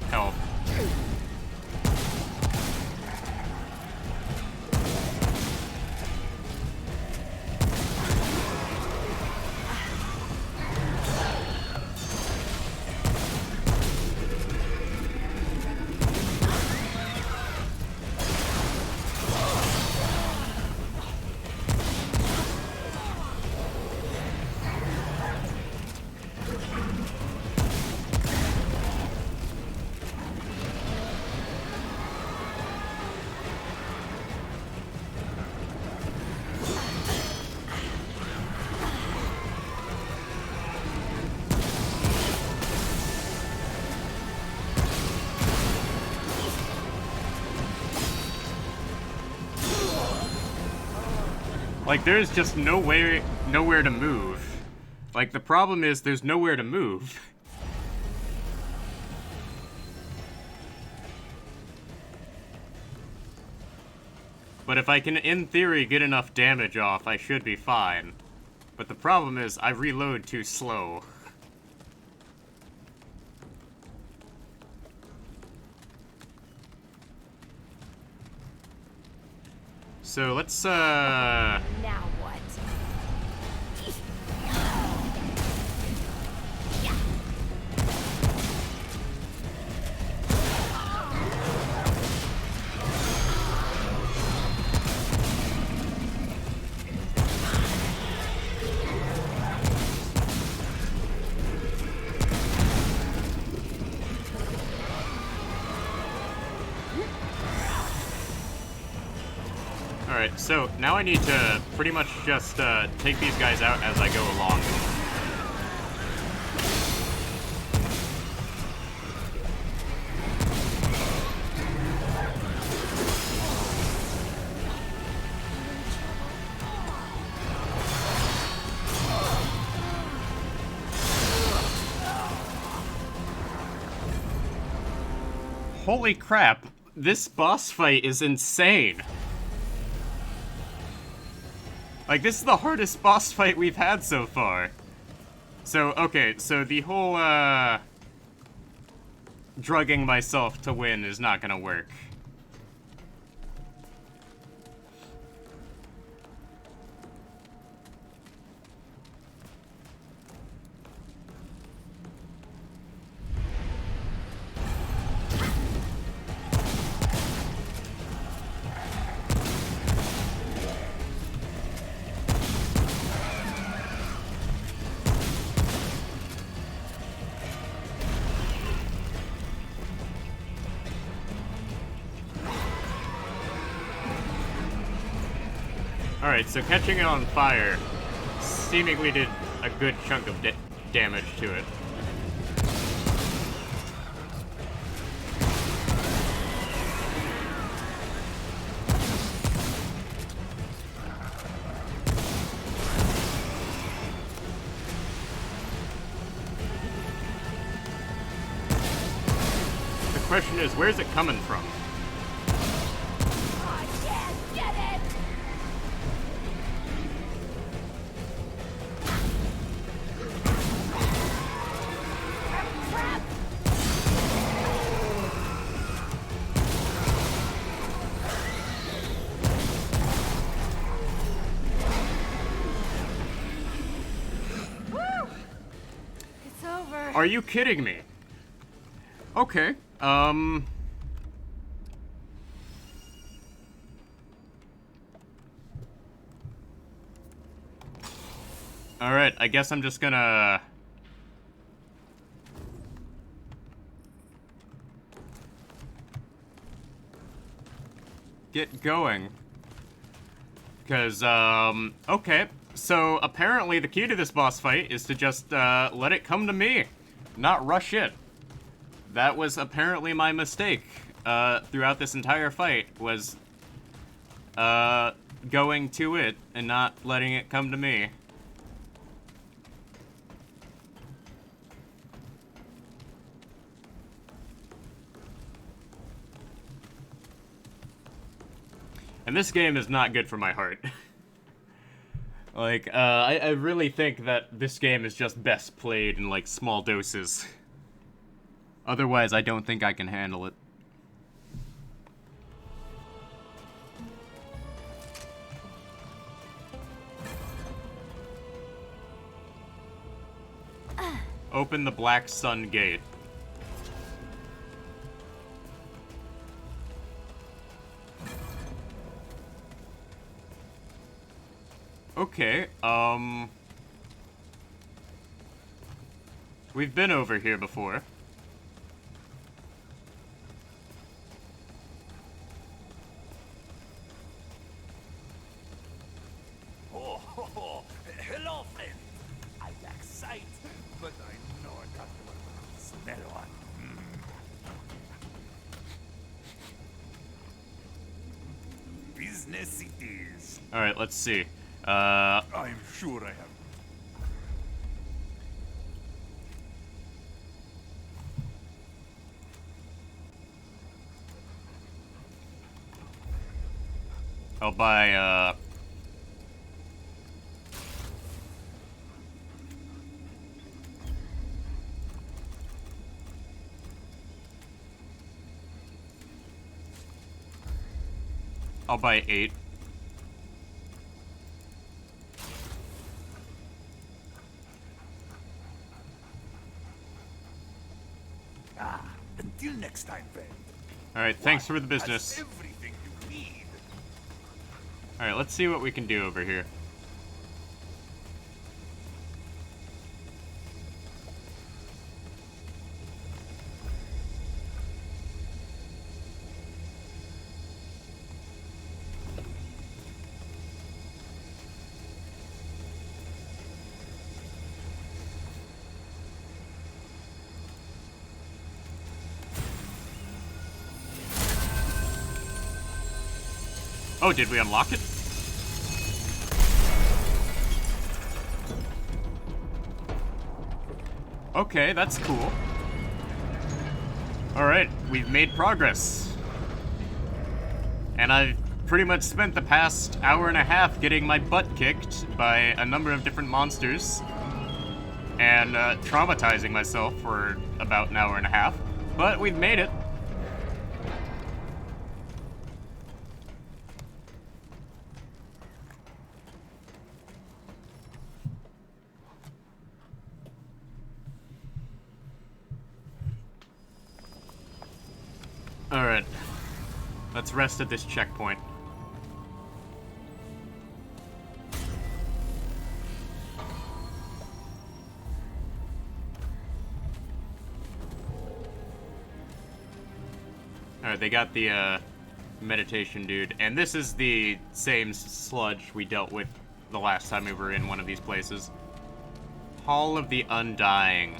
health. Like, there's just nowhere to move. Like, the problem is there's nowhere to move. But if I can, in theory, get enough damage off, I should be fine. But the problem is I reload too slow. So let's, Now what? Alright, so now I need to pretty much just take these guys out as I go along. Holy crap, this boss fight is insane. Like, this is the hardest boss fight we've had so far. So, okay, so the whole, drugging myself to win is not gonna work. Alright, so catching it on fire seemingly did a good chunk of damage to it. The question is, where's it coming from? It's over. Are you kidding me? Okay, alright, I guess I'm just gonna... get going. Because, okay. So, apparently the key to this boss fight is to just, let it come to me. Not rush it. That was apparently my mistake, throughout this entire fight, was, going to it and not letting it come to me. And this game is not good for my heart. Like, I really think that this game is just best played in, like, small doses. Otherwise, I don't think I can handle it. Open the Black Sun Gate. Okay, we've been over here before. Oh, ho, ho. Hello, friend. I lack sight, but I know a customer. Smell one. Business it is. Alright, let's see. I'm sure I have. I'll buy, I'll buy 8. Until next time, friend. Alright, thanks for the Has business. everything you need. Alright, let's see what we can do over here. Oh, did we unlock it? Okay, that's cool. Alright, we've made progress. And I've pretty much spent the past hour and a half getting my butt kicked by a number of different monsters. And traumatizing myself for about an hour and a half. But we've made it. Alright. Let's rest at this checkpoint. Alright, they got the, meditation dude. And this is the same sludge we dealt with the last time we were in one of these places. Hall of the Undying.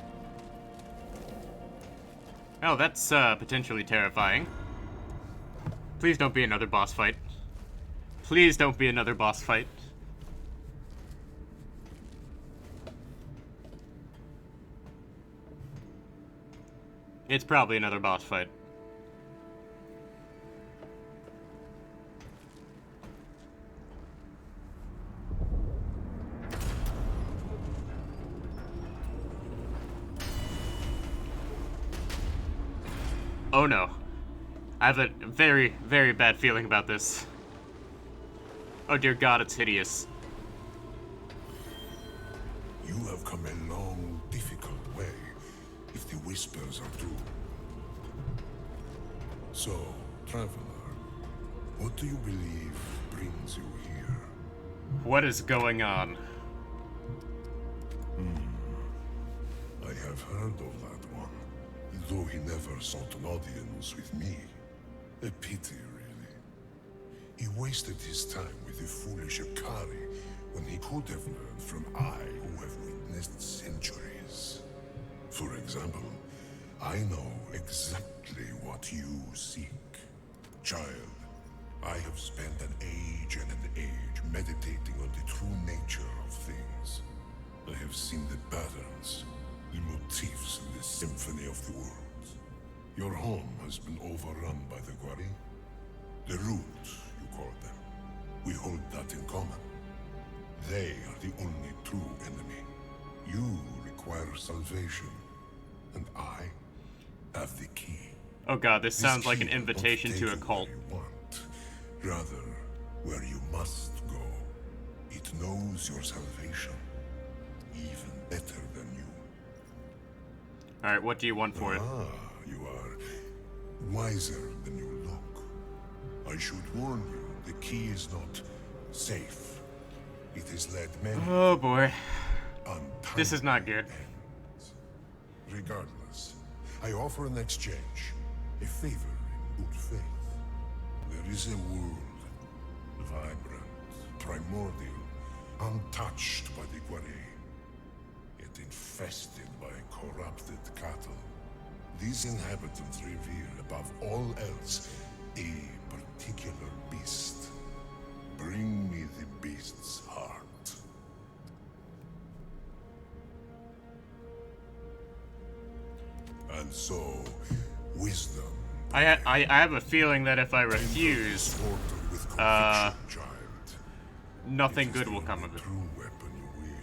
Oh, that's, potentially terrifying. Please don't be another boss fight. Please don't be another boss fight. It's probably another boss fight. Oh no. I have a very, very bad feeling about this. Oh dear God, it's hideous. You have come a long, difficult way, if the whispers are true. So, traveler, what do you believe brings you here? What is going on? I have heard of that one, though he never sought an audience with me. A pity, really. He wasted his time with the foolish Akari when he could have learned from I who have witnessed centuries. For example, I know exactly what you seek. Child, I have spent an age and an age meditating on the true nature of things. I have seen the patterns, the motifs in the symphony of the worlds. Your home has been overrun by the Gwari. The Root, you call them. We hold that in common. They are the only true enemy. You require salvation, and I have the key. Oh god, this This sounds like an key will not invitation take to a you cult. where you want, rather, where you must go. It knows your salvation, even better than you. Alright, what do you want for it? Ah, you are wiser than you look. I should warn you, the key is not safe. It has led many Oh boy. untimely This is not good. ends. Regardless, I offer an exchange, a favor in good faith. There is a world, vibrant, primordial, untouched by the Gwari, yet infested by corrupted cattle. These inhabitants revere above all else a particular beast. Bring me the beast's heart. And so, wisdom. I have a feeling that if I refuse, Slaughtered with conviction, child. nothing It is good the will come only of it. true weapon you wield.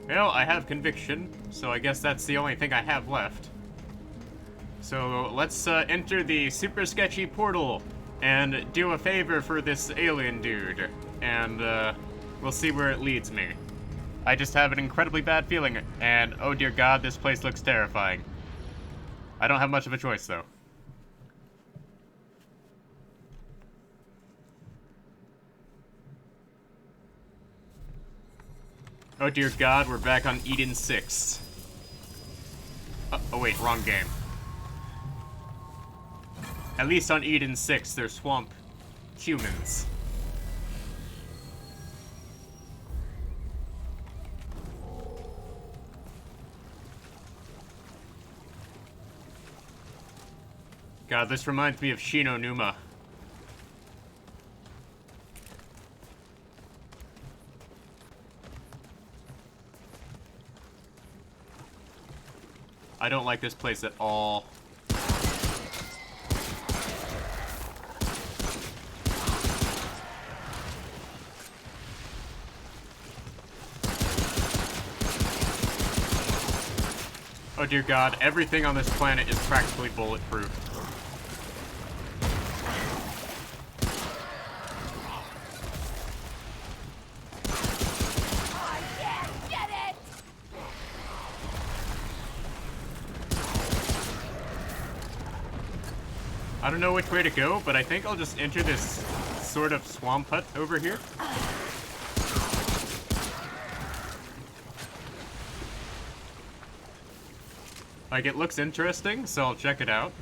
Well, I have conviction, so I guess that's the only thing I have left. So let's enter the super sketchy portal and do a favor for this alien dude, and we'll see where it leads me. I just have an incredibly bad feeling, and oh dear god, this place looks terrifying. I don't have much of a choice, though. Oh dear god, we're back on Eden 6. Oh wait, wrong game. At least on Eden 6, they're swamp humans. God, this reminds me of Shino Numa. I don't like this place at all. Oh dear god, everything on this planet is practically bulletproof. I don't know which way to go, but I think I'll just enter this sort of swamp hut over here. Like, it looks interesting, so I'll check it out.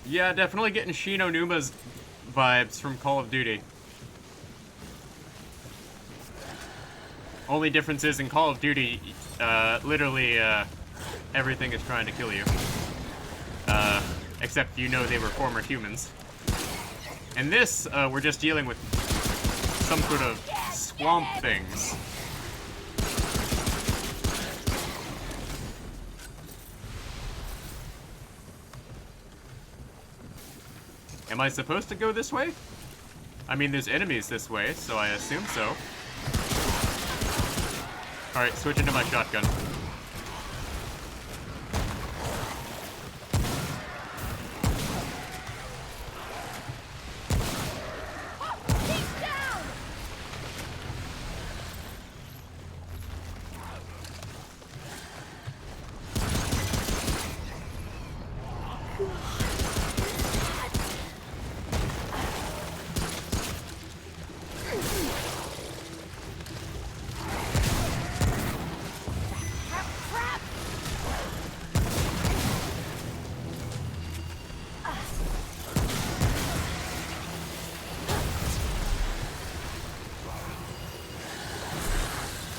Yeah, definitely getting Shino Numa's vibes from Call of Duty. Only difference is in Call of Duty, literally, everything is trying to kill you. Except you know they were former humans. In this, we're just dealing with some sort of swamp things. Am I supposed to go this way? I mean, there's enemies this way, so I assume so. Alright, switch into my shotgun.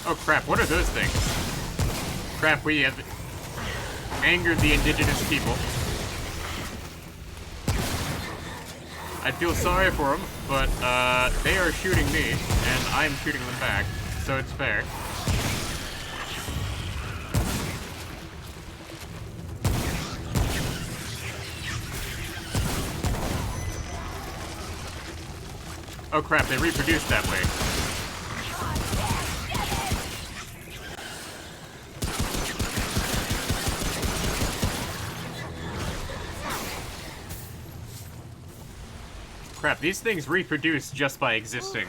Oh crap, what are those things? Crap, we have angered the indigenous people. I feel sorry for them, but they are shooting me, and I'm shooting them back, so it's fair. Oh crap, they reproduced that way. Crap, these things reproduce just by existing.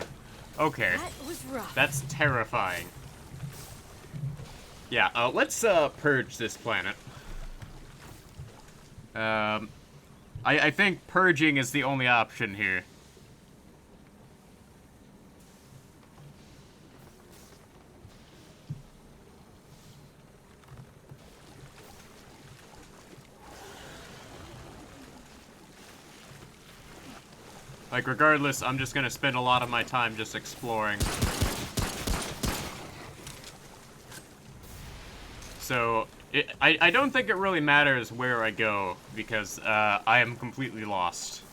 Okay. That was rough. That's terrifying. Yeah, let's purge this planet. I think purging is the only option here. Like, regardless, I'm just gonna spend a lot of my time just exploring. So, I don't think it really matters where I go, because I am completely lost.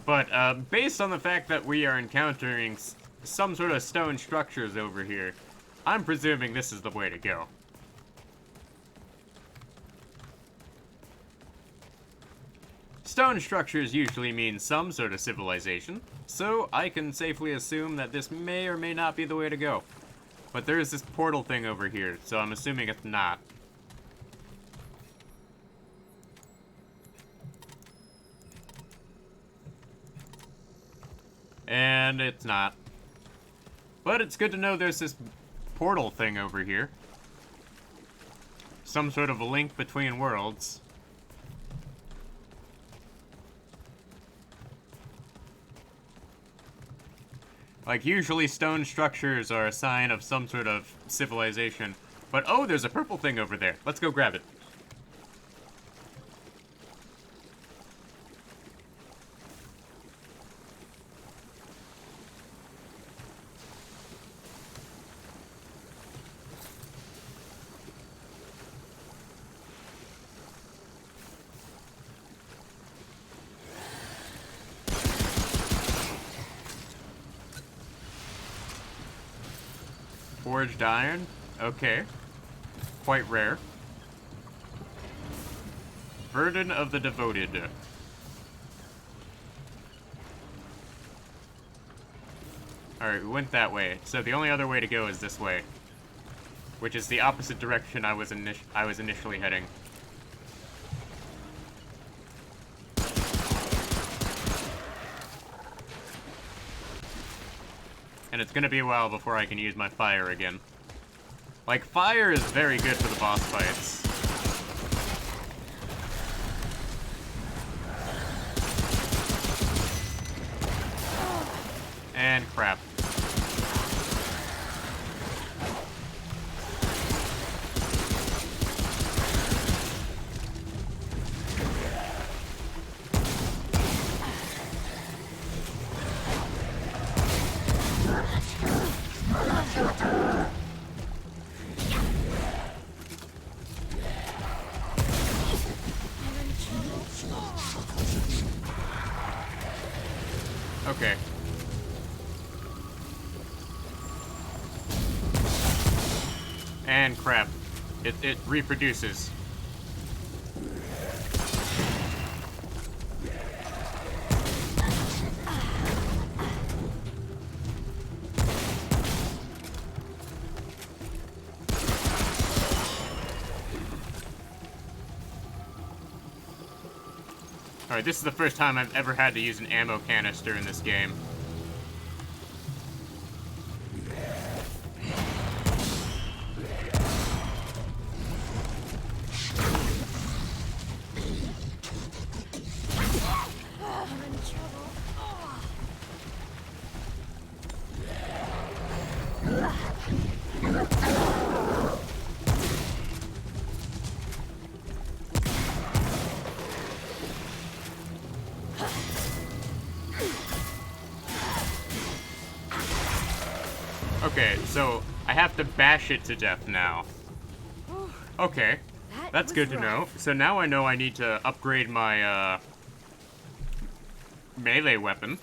But based on the fact that we are encountering some sort of stone structures over here, I'm presuming this is the way to go. Stone structures usually mean some sort of civilization, so I can safely assume that this may or may not be the way to go. But there is this portal thing over here, so I'm assuming it's not. And it's not. But it's good to know there's this portal thing over here. Some sort of a link between worlds. Like, usually stone structures are a sign of some sort of civilization. But, oh, there's a purple thing over there. Let's go grab it. Forged iron? Okay. Quite rare. Burden of the Devoted. Alright, we went that way. So the only other way to go is this way. Which is the opposite direction I was initially heading. And it's gonna be a while before I can use my fire again. Like, fire is very good for the boss fights. And crap. Okay. And crap. It reproduces. Alright, this is the first time I've ever had to use an ammo canister in this game. Okay, so I have to bash it to death now. Okay, that's good to know. So now I know I need to upgrade my, melee weapon.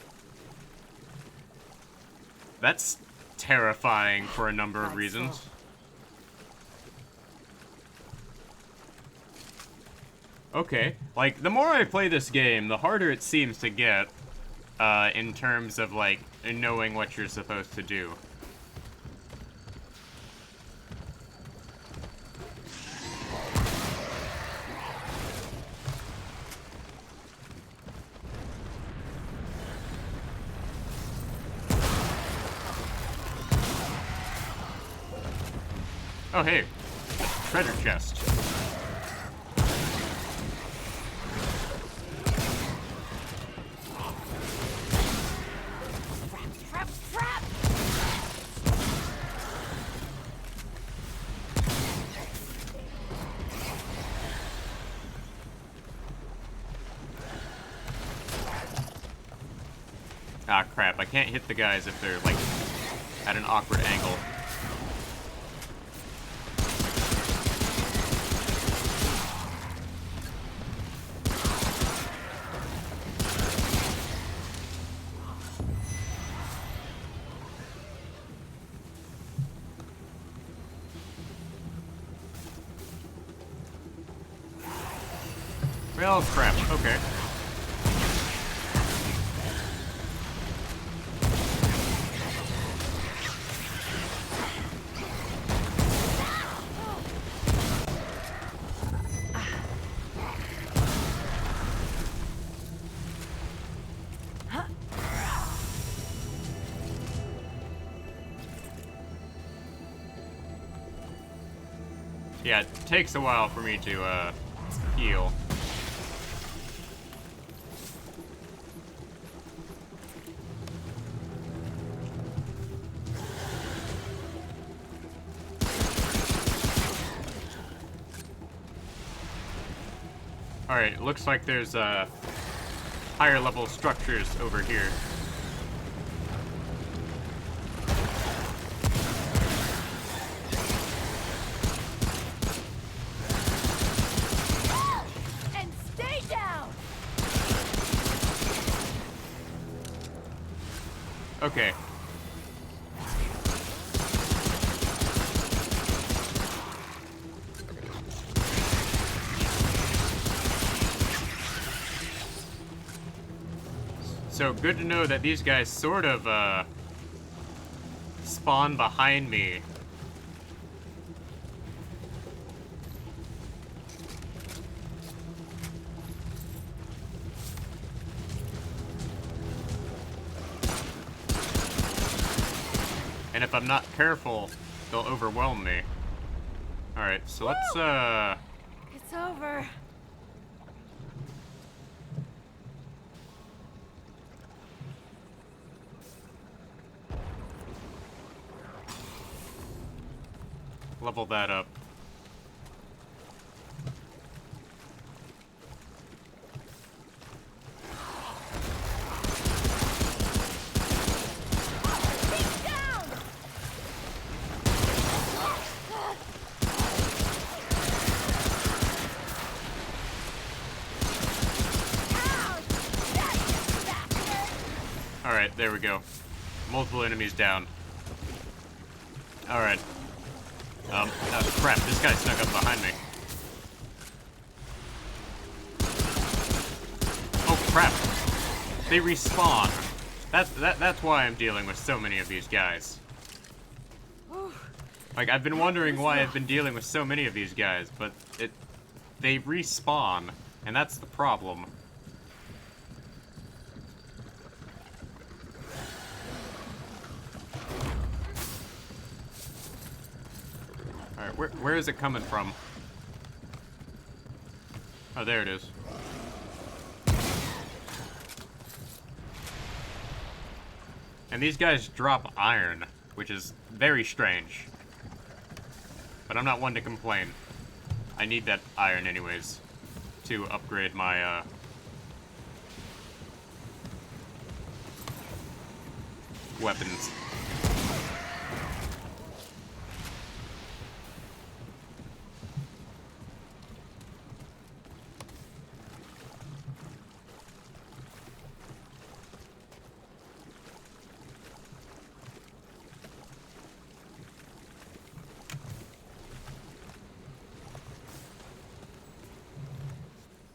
That's terrifying for a number of reasons. Okay, like, the more I play this game, the harder it seems to get, in terms of, like, knowing what you're supposed to do. Oh, hey, treasure chest. Trap, trap! Ah, crap, I can't hit the guys if they're, like, at an awkward angle. Well, crap, okay. Yeah, it takes a while for me to, heal. Alright, looks like there's, higher level structures over here. And stay down! Okay. So good to know that these guys sort of, spawn behind me. And if I'm not careful, they'll overwhelm me. Alright, so let's, It's over. level that up. Alright, there we go. Multiple enemies down. Alright. Oh, crap, this guy snuck up behind me. Oh, crap. They respawn. That's why I'm dealing with so many of these guys. Like, I've been wondering why I've been dealing with so many of these guys, but they respawn, and that's the problem. Alright, where is it coming from? Oh, there it is. And these guys drop iron, which is very strange. But I'm not one to complain. I need that iron anyways to upgrade my, weapons.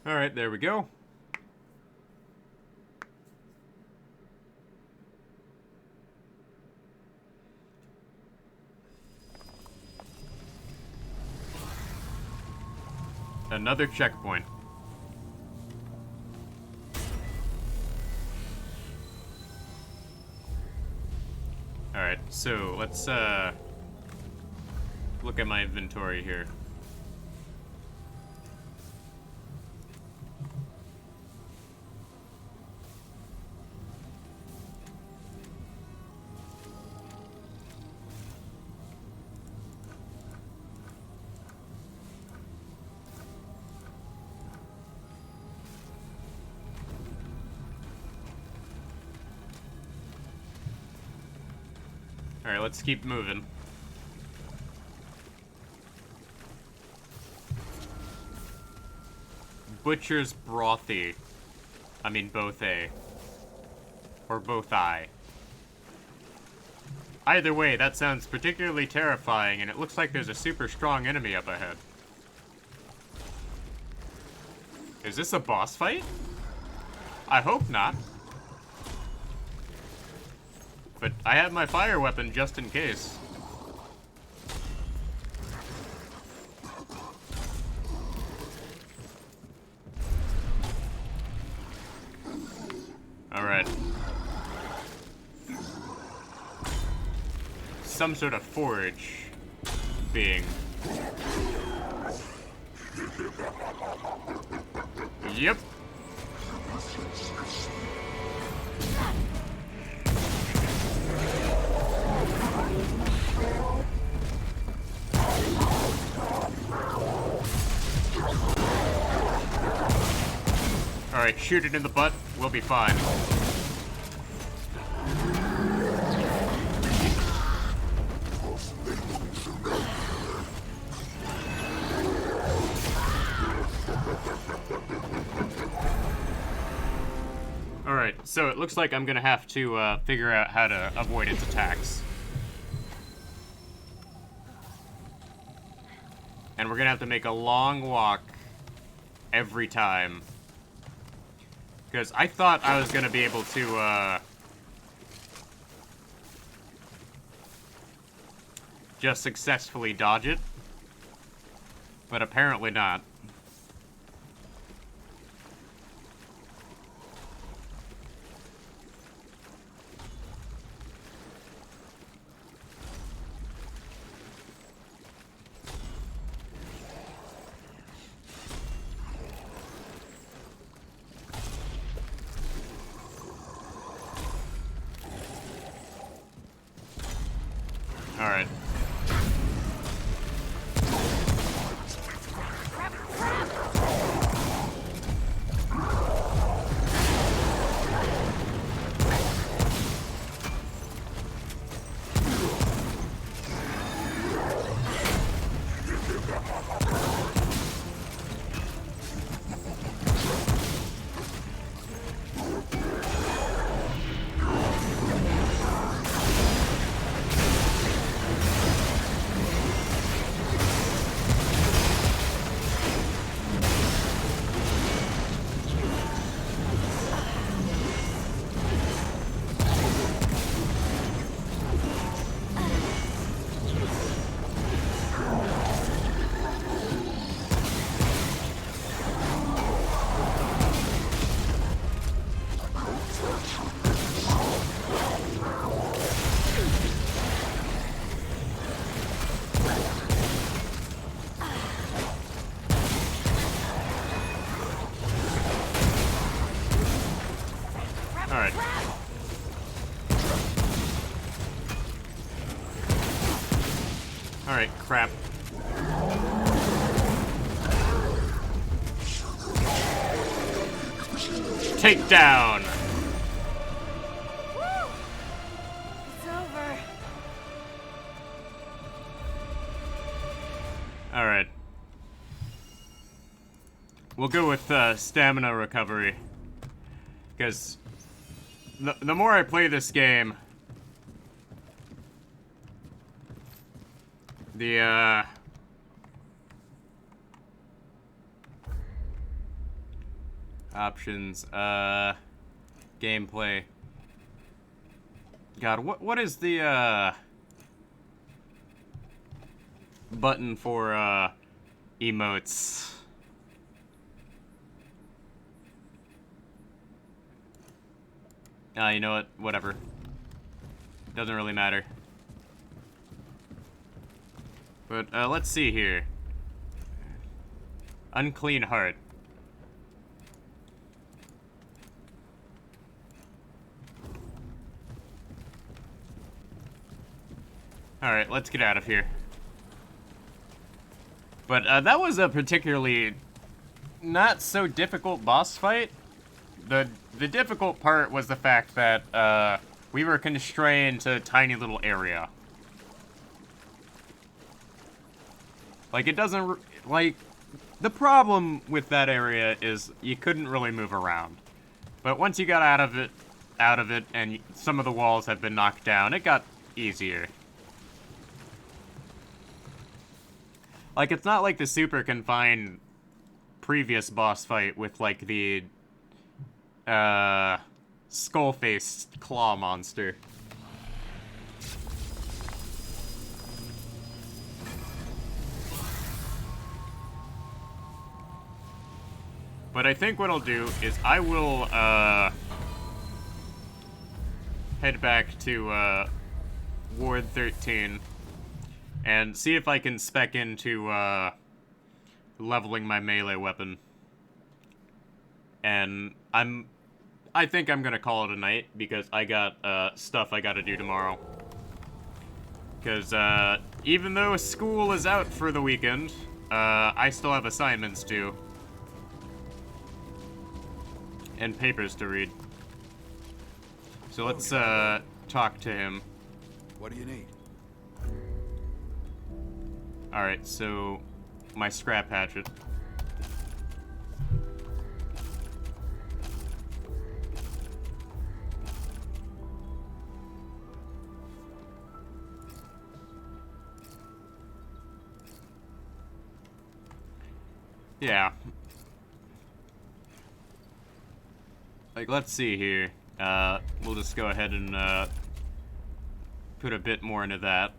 Alright, there we go. Another checkpoint. Alright, so let's look at my inventory here. Alright, let's keep moving. Butcher's Brothy. I mean, both A. Or both I. Either way, that sounds particularly terrifying, and it looks like there's a super strong enemy up ahead. Is this a boss fight? I hope not. But I have my fire weapon just in case. Alright. Some sort of forage being. Yep. Alright, shoot it in the butt. We'll be fine. Alright, so it looks like I'm gonna have to figure out how to avoid its attacks. And we're gonna have to make a long walk every time. Because I thought I was gonna be able to, just successfully dodge it. But apparently not. Alright. Alright. Alright, crap. Take down! Woo! It's over. Alright. We'll go with stamina recovery. Because the more I play this game, Options. Gameplay. God, what is the, button for, emotes? You know what? Whatever. Doesn't really matter. But, let's see here. Unclean heart. Alright, let's get out of here. But, that was a particularly not so difficult boss fight. The difficult part was the fact that, we were constrained to a tiny little area. Like, it doesn't, like, the problem with that area is you couldn't really move around. But once you got out of it, and some of the walls had been knocked down, it got easier. Like, it's not like the super confined previous boss fight with, like, the, skull-faced claw monster. But I think what I'll do is I will, head back to, Ward 13 and see if I can spec into, leveling my melee weapon. And I think I'm gonna call it a night, because I got, stuff I gotta do tomorrow. Because, even though school is out for the weekend, I still have assignments due. And papers to read. So let's, talk to him. What do you need? Alright, so my scrap hatchet. Yeah. Like, let's see here. We'll just go ahead and, put a bit more into that.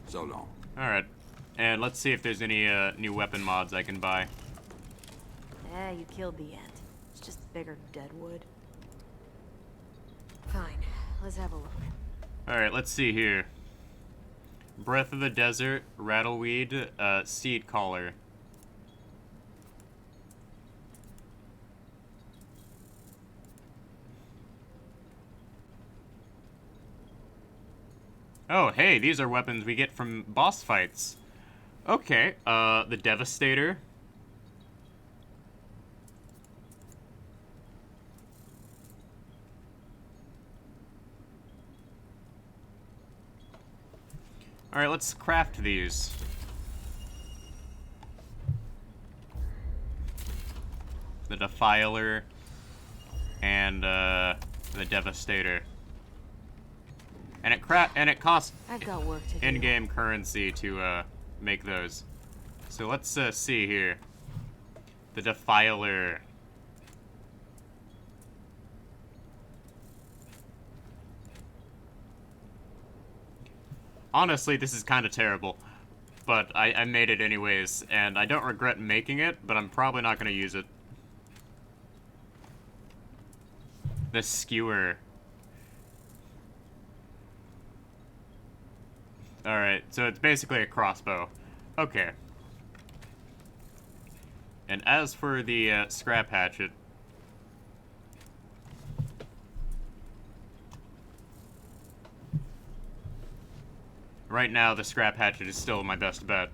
So long. Alright. And let's see if there's any, new weapon mods I can buy. Yeah, you killed the ant. It's just bigger dead wood. Fine, let's have a look. Alright, let's see here. Breath of the Desert, Rattleweed, Seed Collar. Oh, hey, these are weapons we get from boss fights. Okay, the Devastator. Alright, let's craft these. The Defiler and the Devastator. And it costs I've got work to do. in-game currency to make those. So let's see here. The Defiler. Honestly, this is kind of terrible, but I made it anyways, and I don't regret making it, but I'm probably not going to use it. The Skewer. Alright, so it's basically a crossbow. Okay. And as for the scrap hatchet, right now the scrap hatchet is still my best bet.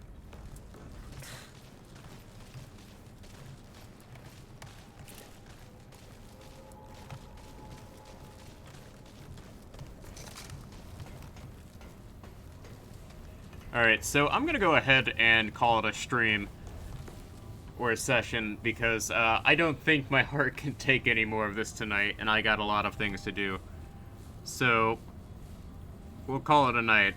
Alright, so I'm gonna go ahead and call it a stream. or a session because I don't think my heart can take any more of this tonight, and I got a lot of things to do. So we'll call it a night.